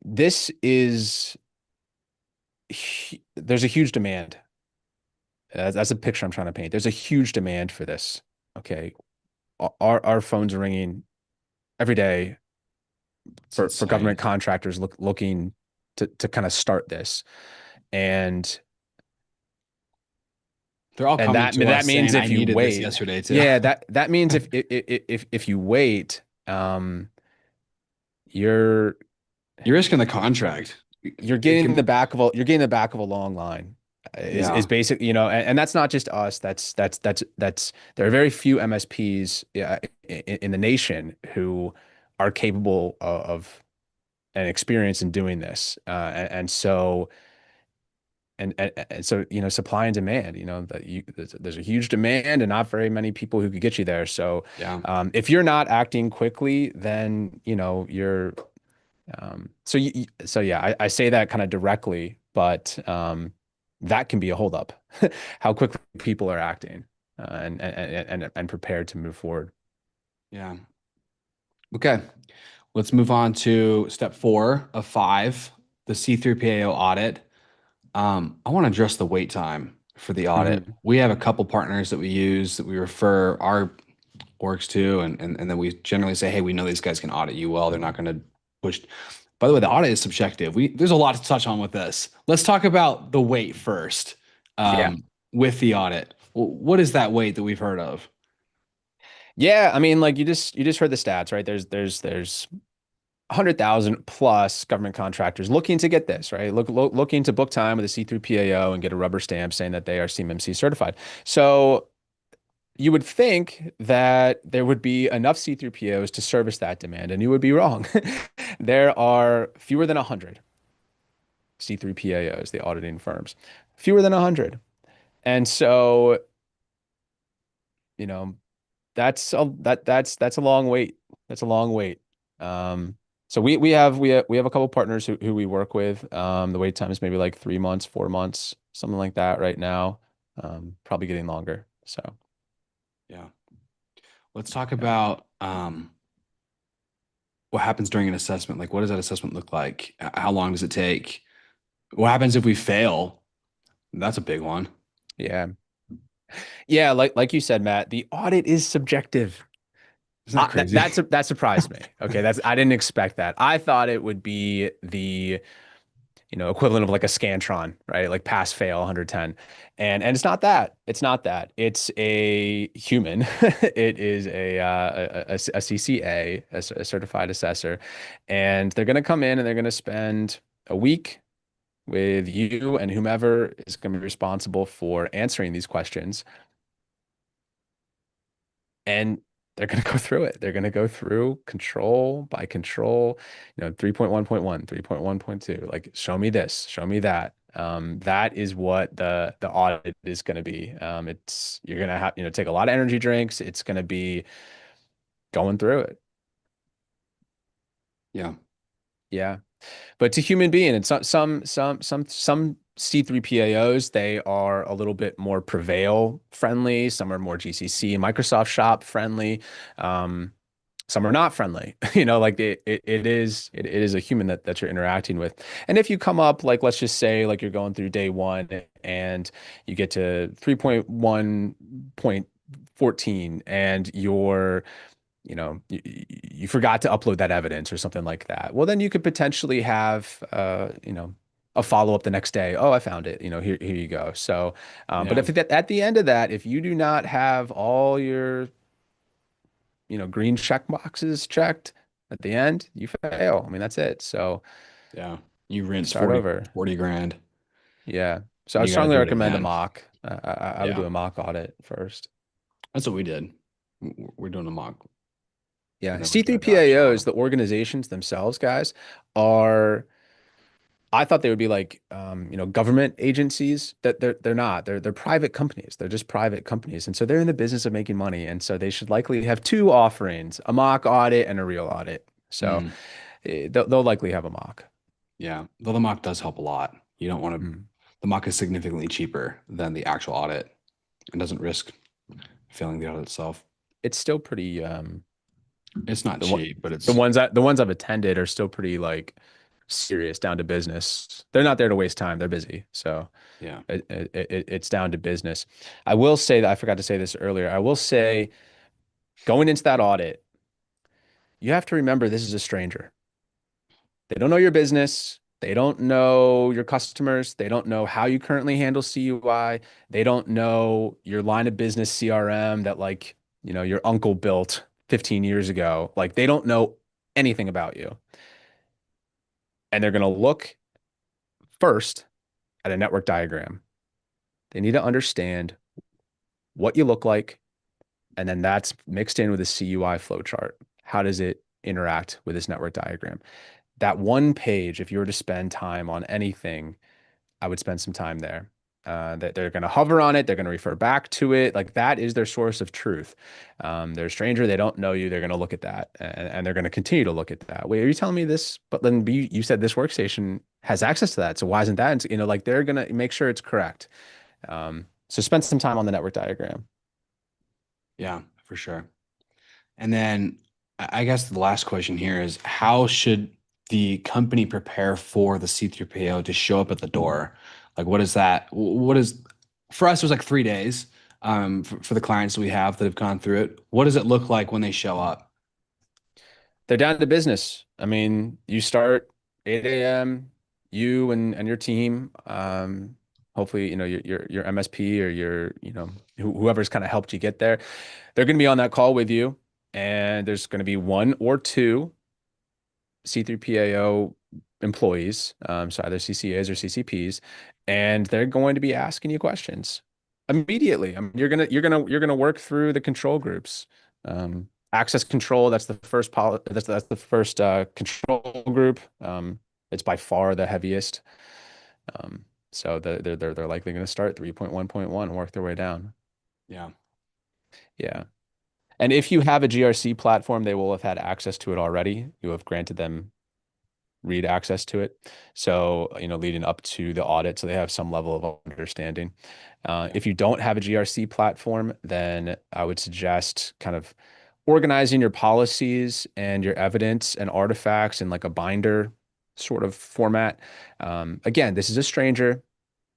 S1: This is there's a huge demand. That's a picture I'm trying to paint. There's a huge demand for this. Okay. Our phones are ringing every day
S2: It's
S1: for government
S2: insane.
S1: contractors looking to kind of start this. And
S2: They're all
S1: and
S2: coming
S1: that
S2: to us
S1: that means
S2: saying I
S1: if you
S2: needed this
S1: wait,
S2: yesterday too.
S1: yeah, that means if you wait, you're
S2: You're risking the contract. It can,
S1: you're getting the back of a long line. Is
S2: yeah,
S1: basic, and that's not just us. That's there are very few MSPs, in the nation who are capable of and experienced in doing this. And so so supply and demand, that there's a huge demand and not very many people who could get you there. So
S2: yeah,
S1: if you're not acting quickly, then you're so yeah, I say that kind of directly, but that can be a holdup. How quickly people are acting, and prepared to move forward.
S2: yeah. Okay. Let's move on to step 4 of 5, the C3PAO audit. I want to address the wait time for the audit.
S1: Mhm.
S2: We have a couple partners that we use that we refer our orgs to, and then we generally say, hey, we know these guys can audit you well. They're not going to push. By the way, the audit is subjective. There's a lot to touch on with this. Let's talk about the wait first.
S1: Yeah.
S2: With the audit, what is that wait that we've heard of?
S1: Yeah, I mean, like you just heard the stats, right? There's 100,000 plus government contractors looking to get this, right? Looking to book time with a C3PAO and get a rubber stamp saying that they are CMMC certified. So you would think that there would be enough C3POs to service that demand, and you would be wrong. There are fewer than 100 C3PAOs, the auditing firms, fewer than 100. And so, you know, that's a long wait. That's a long wait. Um, so we have a couple partners who we work with. The wait time is maybe like 3 months, 4 months, something like that right now. Probably getting longer. So
S2: Yeah. Let's talk
S1: yeah.
S2: about what happens during an assessment. Like, what does that assessment look like? How long does it take? What happens if we fail? That's a big one.
S1: Yeah. Yeah, like you said, Matt, the audit is subjective.
S2: Isn't that crazy?
S1: That surprised me. Okay, that's I didn't expect that. I thought it would be the equivalent of like a Scantron, right? Like pass fail 110. And it's not that. It's not that. It's a human. It is a CCA, a certified assessor, and they're going to come in and they're going to spend a week with you and whomever is going to be responsible for answering these questions. And they're going to go through it. They're going to go through control by control, 3.1.1, 3.1.2, like show me this, show me that. That is what the audit is going to be. You're going to have, take a lot of energy drinks. It's going to be going through it.
S2: Yeah.
S1: Yeah. But to human being and some C3PAOs, they are a little bit more Prevail friendly. Some are more GCC and Microsoft Shop friendly. Um, some are not friendly. Like it is a human that you're interacting with. And if you come up, like let's just say like you're going through day one and you get to 3.1.14 and you forgot to upload that evidence or something like that. Well, then you could potentially have, a follow up the next day. Oh, I found it. Here you go. So, but
S2: Yeah.
S1: if at the end of that, if you do not have all your, green check boxes checked at the end, you fail. I mean, that's it. So
S2: Yeah. You rinse
S1: start over.
S2: 40 grand
S1: Yeah. So I
S2: and
S1: would
S2: you got to
S1: strongly
S2: do it
S1: recommend a
S2: again.
S1: mock. I would
S2: Yeah.
S1: do a mock audit first.
S2: That's what we did. We're doing a mock. We've
S1: Yeah.
S2: never done the actual
S1: C3PAOs,
S2: audit.
S1: the organizations themselves, guys, are I thought they would be like government agencies. That they're not. They're private companies. They're just private companies. And so they're in the business of making money. And so they should likely have two offerings, a mock audit and a real audit. So
S2: Mm,
S1: they'll likely have a mock.
S2: yeah. Though the mock does help a lot. You don't want to,
S1: Mm.
S2: the mock is significantly cheaper than the actual audit and doesn't risk failing the audit itself.
S1: It's still pretty
S2: It's not
S1: the one
S2: cheap, but
S1: the
S2: it's,
S1: ones I've attended are still pretty like serious, down to business. They're not there to waste time. They're busy. So
S2: yeah.
S1: it's down to business. I will say that I forgot to say this earlier. I will say going into that audit, you have to remember this is a stranger. They don't know your business. They don't know your customers. They don't know how you currently handle CUI. They don't know your line of business CRM that like, your uncle built 15 years ago. Like they don't know anything about you. And they're going to look first at a network diagram. They need to understand what you look like, and then that's mixed in with a CUI flowchart. How does it interact with this network diagram? That one page, if you were to spend time on anything, I would spend some time there. That they're going to hover on it, they're going to refer back to it. Like that is their source of truth. They're a stranger, they don't know you. They're going to look at that, and they're going to continue to look at that. Wait, are you telling me this? But then you said this workstation has access to that, so why isn't that? And, like they're going to make sure it's correct. So spend some time on the network diagram.
S2: Yeah, for sure. And then I guess the last question here is how should the company prepare for the C3PO to show up at the door? Like, what is that? What is, for us, it was like 3 days for the clients we have that have gone through it. What does it look like when they show up?
S1: They're down to business. I mean, you start 8 a.m., you and your team, hopefully, your MSP or whoever's kind of helped you get there. They're going to be on that call with you, and there's going to be one or two C3PAO employees, so either CCAs or CCPs, and they're going to be asking you questions immediately. I mean, you're gonna work through the control groups. Access control, that's the first that's the first control group. It's by far the heaviest. So they're likely going to start 3.1.1 and work their way down.
S2: Yeah.
S1: Yeah. And if you have a GRC platform, they will have had access to it already. You have granted them read access to it. So, leading up to the audit, so they have some level of understanding.
S2: Yeah.
S1: If you don't have a GRC platform, then I would suggest kind of organizing your policies and your evidence and artifacts in like a binder sort of format. Again, this is a stranger.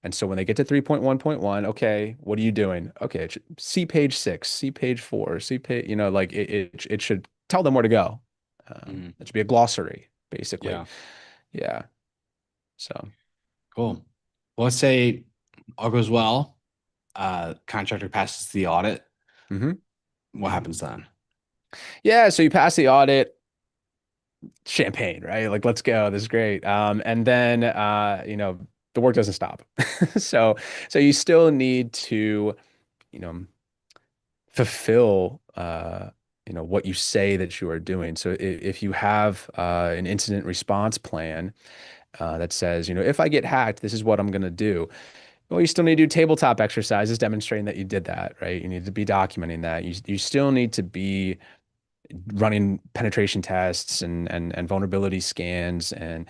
S1: And so when they get to 3.1.1, okay, what are you doing? Okay, see page 6, see page 4, see page, like it should tell them where to go.
S2: Mhm.
S1: It should be a glossary, basically.
S2: Yeah.
S1: Yeah. So,
S2: Cool. Well, let's say all goes well. Contractor passes the audit.
S1: mhm.
S2: What happens then?
S1: Yeah. So you pass the audit, champagne, right? Like, let's go. This is great. And then, the work doesn't stop. So, so you still need to, you know, fulfill what you say that you are doing. So if you have an incident response plan that says, if I get hacked, this is what I'm going to do. Well, you still need to do tabletop exercises demonstrating that you did that, right? You need to be documenting that. You still need to be running penetration tests and vulnerability scans, and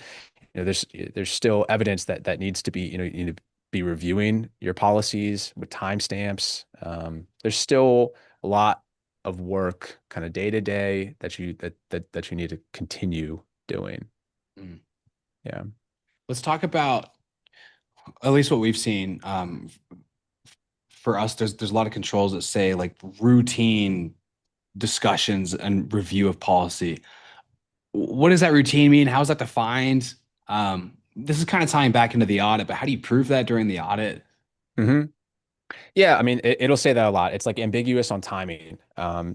S1: there's still evidence that needs to be, you need to be reviewing your policies with timestamps. There's still a lot of work kind of day to day that you need to continue doing.
S2: Mm.
S1: Yeah.
S2: Let's talk about at least what we've seen. For us, there's a lot of controls that say like routine discussions and review of policy. What does that routine mean? How is that defined? This is kind of tying back into the audit, but how do you prove that during the audit?
S1: hmm Yeah, I mean, it'll say that a lot. It's like ambiguous on timing.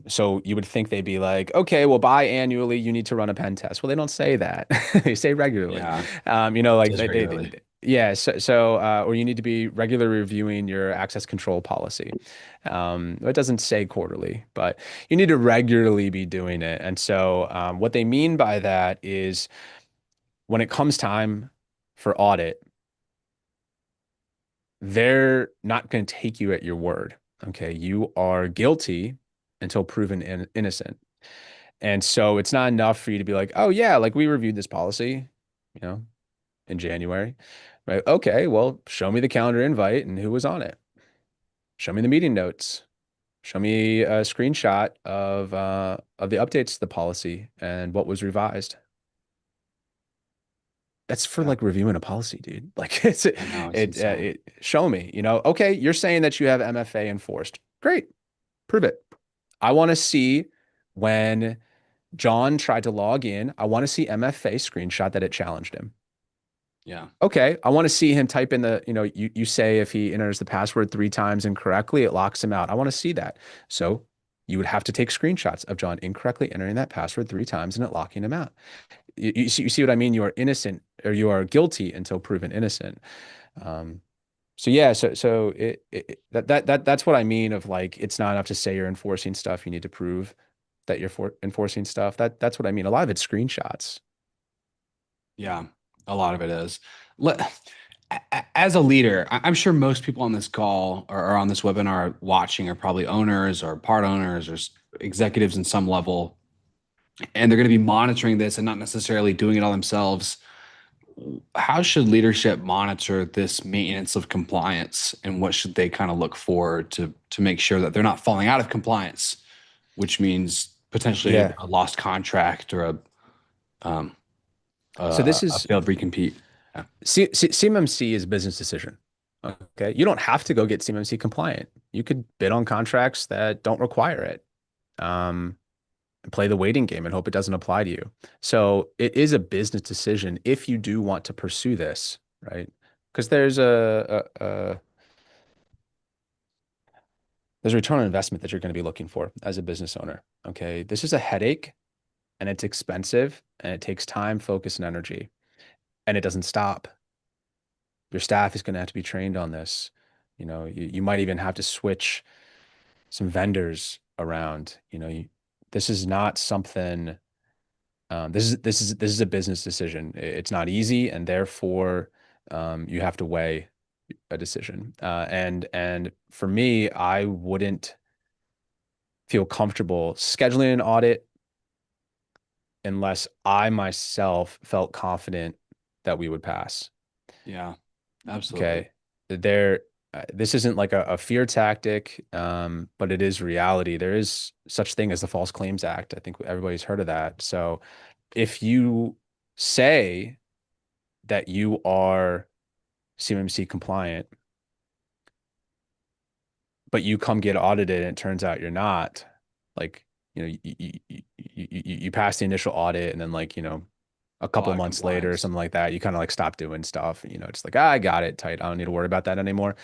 S1: So you would think they'd be like, okay, well, biannually, you need to run a pen test. Well, they don't say that. They say regularly.
S2: Yeah,
S1: Like
S2: just regularly.
S1: yeah. So, or you need to be regularly reviewing your access control policy. It doesn't say quarterly, but you need to regularly be doing it. And so, what they mean by that is when it comes time for audit, they're not going to take you at your word. Okay. You are guilty until proven innocent. And so it's not enough for you to be like, oh, yeah, like we reviewed this policy, you know, in January. Right. Okay. Well, show me the calendar invite and who was on it. Show me the meeting notes. Show me a screenshot of the updates to the policy and what was revised. That's for
S2: Yeah,
S1: like reviewing a policy, dude. Like
S2: I know it's insane.
S1: show me, okay, you're saying that you have MFA enforced. Great. Prove it. I want to see when John tried to log in. I want to see MFA screenshot that it challenged him.
S2: Yeah,
S1: Okay. I want to see him type in you say if he enters the password 3 times incorrectly, it locks him out. I want to see that. So you would have to take screenshots of John incorrectly entering that password 3 times and it locking him out. You see what I mean? You are innocent or you are guilty until proven innocent. Um, so yeah, so that's what I mean of like it's not enough to say you're enforcing stuff. You need to prove that you're enforcing stuff. That's what I mean. A lot of it's screenshots.
S2: yeah, a lot of it is. Let, as a leader, I'm sure most people on this call or on this webinar watching are probably owners or part owners or executives in some level, and they're going to be monitoring this and not necessarily doing it all themselves. How should leadership monitor this maintenance of compliance, and what should they kind of look for to make sure that they're not falling out of compliance, which means potentially
S1: Yeah.
S2: a lost contract or um,
S1: So this
S2: a
S1: is
S2: failed recompete? Yeah.
S1: CMMC is a business decision. Okay. You don't have to go get CMMC compliant. You could bid on contracts that don't require it. Um, and play the waiting game and hope it doesn't apply to you. So it is a business decision if you do want to pursue this, right? Because there's a return on investment that you're going to be looking for as a business owner. Okay. This is a headache and it's expensive and it takes time, focus, and energy. And it doesn't stop. Your staff is going to have to be trained on this. You might even have to switch some vendors around. This is not something. This is a business decision. It's not easy, and therefore, you have to weigh a decision. And for me, I wouldn't feel comfortable scheduling an audit unless I myself felt confident that we would pass.
S2: Yeah, absolutely.
S1: Okay. There, this isn't like a fear tactic, but it is reality. There is such thing as the False Claims Act. I think everybody's heard of that. So if you say that you are CMMC compliant, but you come get audited and it turns out you're not, like, you pass the initial audit and then like, a
S2: Go
S1: couple
S2: out of
S1: months later or
S2: compliance.
S1: something like that, you kind of like stop doing stuff, just like, I got it tight. I don't need to worry about that anymore.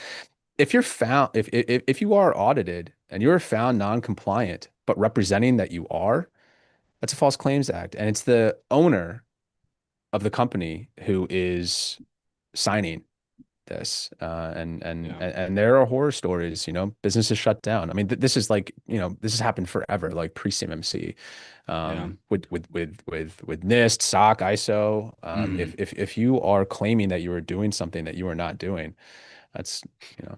S1: If you're found, if you are audited and you're found non-compliant, but representing that you are, that's a False Claims Act. And it's the owner of the company who is signing this.
S2: Yeah,
S1: And there are horror stories, businesses shut down. I mean, this is like, this has happened forever, like pre-CMMC,
S2: yeah.
S1: with NIST, SOC, ISO.
S2: Mhm.
S1: If you are claiming that you are doing something that you are not doing, that's, you know,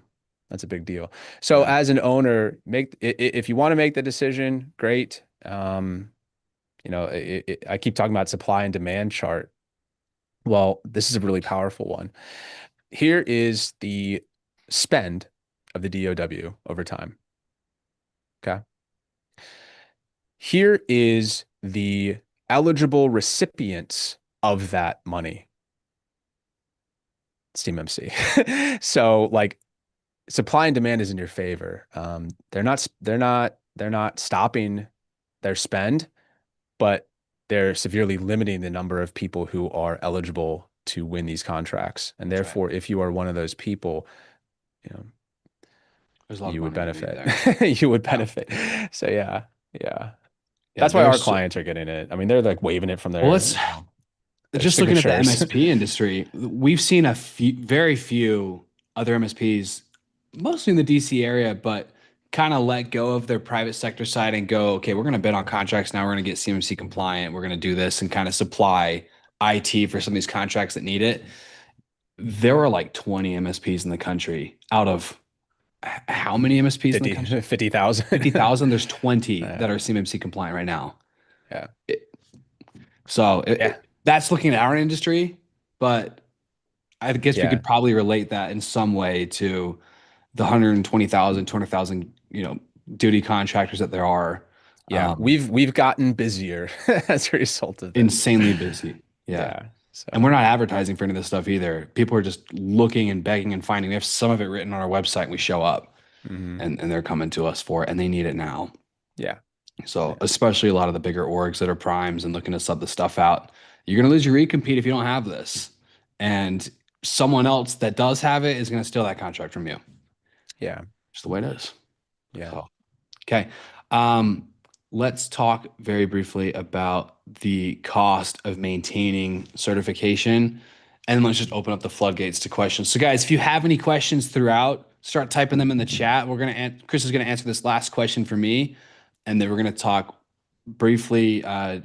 S1: that's a big deal. So
S2: Yeah.
S1: as an owner, if you want to make the decision, great. I keep talking about supply and demand chart. Well, this is a really powerful one. Here is the spend of the DOW over time. Okay. Here is the eligible recipients of that money. CMMC. So like supply and demand is in your favor. They're not stopping their spend, but they're severely limiting the number of people who are eligible to win these contracts. And
S2: That's right.
S1: therefore, if you are one of those people, you know,
S2: There's a lot of
S1: you would
S2: money to be made
S1: benefit.
S2: there.
S1: You would
S2: Yeah.
S1: benefit. So yeah, yeah.
S2: Yeah.
S1: That's why our
S2: There's,
S1: clients are getting it. I mean, they're like waving it from
S2: well, let's
S1: their
S2: just looking at the
S1: signatures.
S2: MSP industry, we've seen a few, very few other MSPs, mostly in the DC area, but kind of let go of their private sector side and go, okay, we're going to bid on contracts now. We're going to get CMMC compliant. We're going to do this and kind of supply IT for some of these contracts that need it. There are like 20 MSPs in the country out of how many MSPs in the
S1: 50,
S2: country?
S1: 50,000.
S2: 50,000. There's 20 that
S1: Yeah.
S2: are CMMC compliant right now.
S1: Yeah.
S2: So
S1: Yeah.
S2: that's looking at our industry, but I guess we
S1: Yeah.
S2: could probably relate that in some way to the 120,000, 200,000, duty contractors that there are.
S1: Yeah.
S2: Um,
S1: We've gotten busier as a result of this.
S2: Insanely busy. Yeah.
S1: Yeah.
S2: And we're
S1: So,
S2: not advertising for any of this stuff either. People are just looking and begging and finding. We have some of it written on our website and we show up
S1: mhm.
S2: and they're coming to us for it and they need it now.
S1: Yeah.
S2: So,
S1: Yeah.
S2: especially a lot of the bigger orgs that are primes and looking to sub the stuff out, you're going to lose your recompete if you don't have this. And someone else that does have it is going to steal that contract from you.
S1: Yeah.
S2: Just the way it is.
S1: Yeah.
S2: So, okay. Um, let's talk very briefly about the cost of maintaining certification. And let's just open up the floodgates to questions. So, guys, if you have any questions throughout, start typing them in the chat. Chris is going to answer this last question for me, and then we're going to talk briefly. We're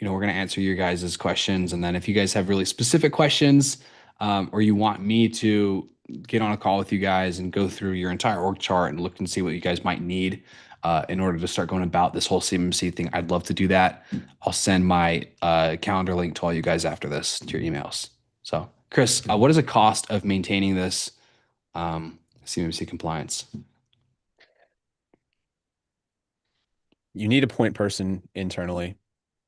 S2: going to answer your guys' questions, and then if you guys have really specific questions, or you want me to get on a call with you guys and go through your entire org chart and look and see what you guys might need in order to start going about this whole CMMC thing, I'd love to do that. I'll send my calendar link to all you guys after this to your emails. So, Chris, what is the cost of maintaining this CMMC compliance?
S1: You need a point person internally.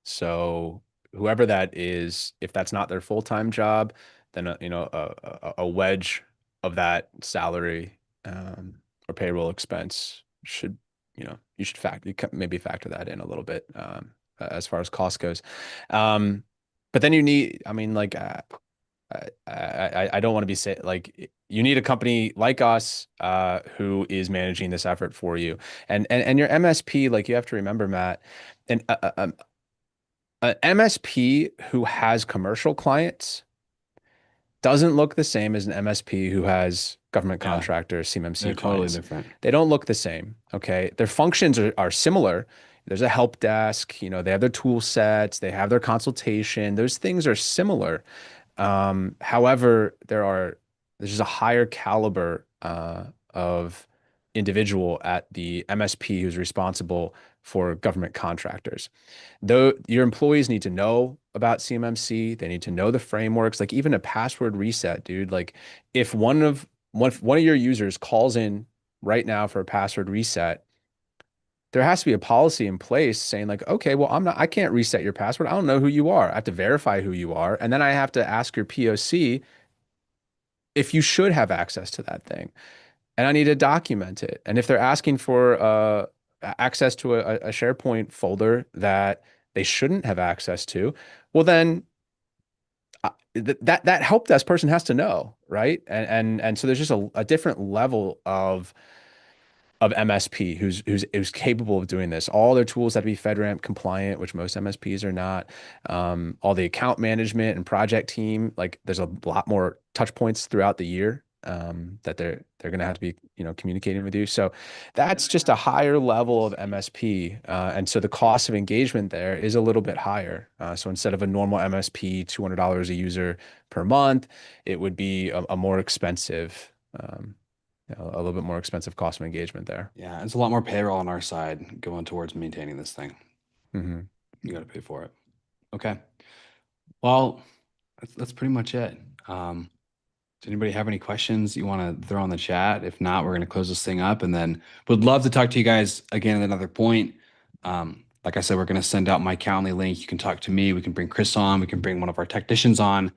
S1: So whoever that is, if that's not their full-time job, then a wedge of that salary or payroll expense should, you should maybe factor that in a little bit as far as cost goes. But then you need, I mean, like I don't want to be say like you need a company like us who is managing this effort for you, and your MSP, like you have to remember, Matt, and an MSP who has commercial clients doesn't look the same as an MSP who has government
S2: Yeah,
S1: contractor CMMC
S2: they're totally
S1: clients.
S2: different.
S1: They don't look the same. Okay. Their functions are similar. There's a help desk, they have their tool sets, they have their consultation. Those things are similar. However, there's just a higher caliber of individual at the MSP who's responsible for government contractors. Though your employees need to know about CMMC, they need to know the frameworks, like even a password reset, dude. Like if one of your users calls in right now for a password reset, there has to be a policy in place saying like, okay, well, I can't reset your password. I don't know who you are. I have to verify who you are. And then I have to ask your POC if you should have access to that thing. And I need to document it. And if they're asking for access to a SharePoint folder that they shouldn't have access to, well, then that help desk person has to know, right? And so there's just a different level of MSP who's capable of doing this. All their tools have to be FedRAMP compliant, which most MSPs are not. All the account management and project team, like there's a lot more touch points throughout the year that they're going to have to be communicating with you. So that's just a higher level of MSP, and so the cost of engagement there is a little bit higher. So instead of a normal MSP $200 a user per month, it would be a more expensive. A little bit more expensive cost of engagement there.
S2: Yeah, it's a lot more payroll on our side going towards maintaining this thing.
S1: Mm-hmm.
S2: You got to pay for it. Okay. Well, that's pretty much it. Does anybody have any questions you want to throw in the chat? If not, we're going to close this thing up and then would love to talk to you guys again at another point. Like I said, we're going to send out my Calendly link. You can talk to me. We can bring Chris on. We can bring one of our technicians on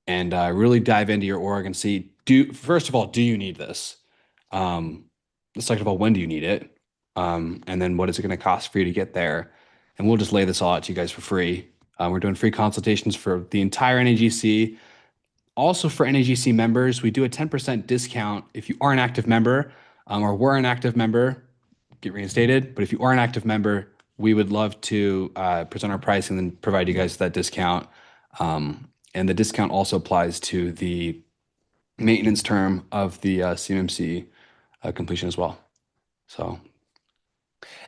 S2: and really dive into your org and see, first of all, do you need this? Second of all, when do you need it? And then what is it going to cost for you to get there? And we'll just lay this all out to you guys for free. We're doing free consultations for the entire NAGC. Also for NAGC members, we do a 10% discount if you are an active member or were an active member, get reinstated. But if you are an active member, we would love to present our price and then provide you guys that discount. And the discount also applies to the maintenance term of the CMMC completion as well. So,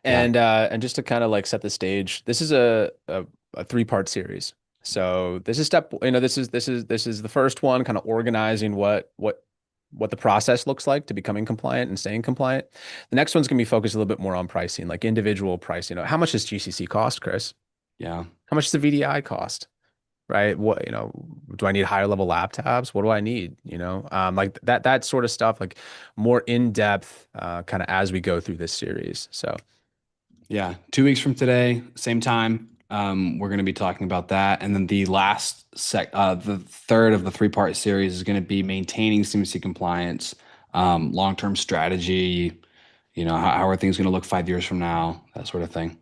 S2: yeah.
S1: And just to kind of like set the stage, this is a three-part series. So this is this is the first one, kind of organizing what the process looks like to becoming compliant and staying compliant. The next one's gonna be focused a little bit more on pricing, like individual pricing. How much does GCC cost, Chris?
S2: Yeah.
S1: How much does the VDI cost? Right? What, do I need higher level laptops? What do I need? Like that sort of stuff, like more in depth, kind of as we go through this series. So.
S2: Yeah, 2 weeks from today, same time, we're going to be talking about that. And then the the third of the three-part series is going to be maintaining CMMC compliance, long-term strategy, how are things going to look 5 years from now, that sort of thing.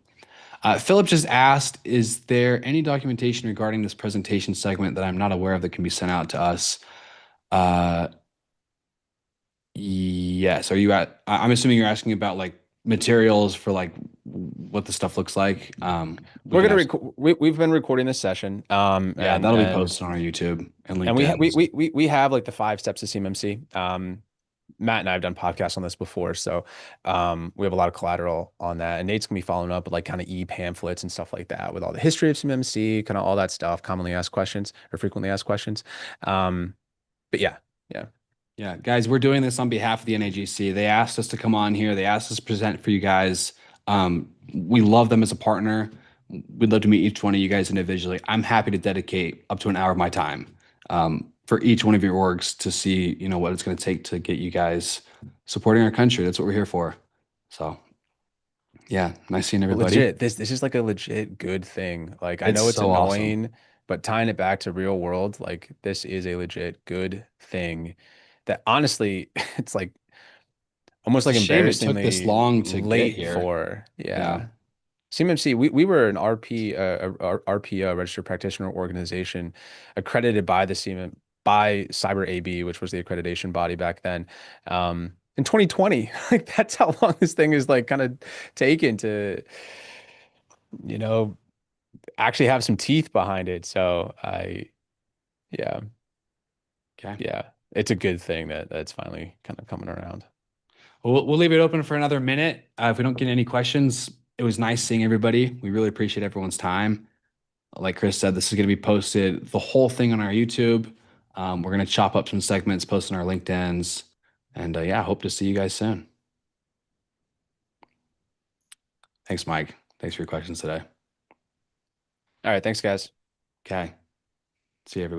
S2: Philip just asked, is there any documentation regarding this presentation segment that I'm not aware of that can be sent out to us? Yes. I'm assuming you're asking about like materials for like what the stuff looks like.
S1: We're gonna record. We've been recording this session.
S2: Yeah, that'll be posted on our YouTube and
S1: and we
S2: LinkedIn.
S1: we have like the 5 steps of CMMC. Matt and I have done podcasts on this before, so we have a lot of collateral on that. And Nate's gonna be following up with like kind of e-pamphlets and stuff like that with all the history of CMMC, kind of all that stuff, commonly asked questions or frequently asked questions. But yeah, yeah.
S2: Yeah, guys, we're doing this on behalf of the NAGC. They asked us to come on here. They asked us to present for you guys. We love them as a partner. We'd love to meet each one of you guys individually. I'm happy to dedicate up to an hour of my time for each one of your orgs to see, what it's going to take to get you guys supporting our country. That's what we're here for. So, yeah, nice seeing everybody.
S1: Legit, this is like a legit good thing. Like I
S2: It's
S1: know it's
S2: so awesome.
S1: annoying, but tying it back to real world, like this is a legit good thing that honestly, it's like almost
S2: It's a
S1: like
S2: shame it took this
S1: embarrassingly
S2: long to get
S1: late
S2: here.
S1: for,
S2: Yeah.
S1: yeah. CMMC, we were an RPO, registered practitioner organization, accredited by the CMM by Cyber AB, which was the accreditation body back then. In 2020, like that's how long this thing is like kind of taken to, you know, actually have some teeth behind it. So yeah,
S2: Okay.
S1: yeah, it's a good thing that that's finally kind of coming around.
S2: Well, we'll leave it open for another minute. If we don't get any questions, it was nice seeing everybody. We really appreciate everyone's time. Like Chris said, this is going to be posted, the whole thing on our YouTube. We're going to chop up some segments, post on our LinkedIn's. And yeah, hope to see you guys soon. Thanks, Mike. Thanks for your questions today.
S1: All right. Thanks, guys.
S2: Okay. See you, everybody.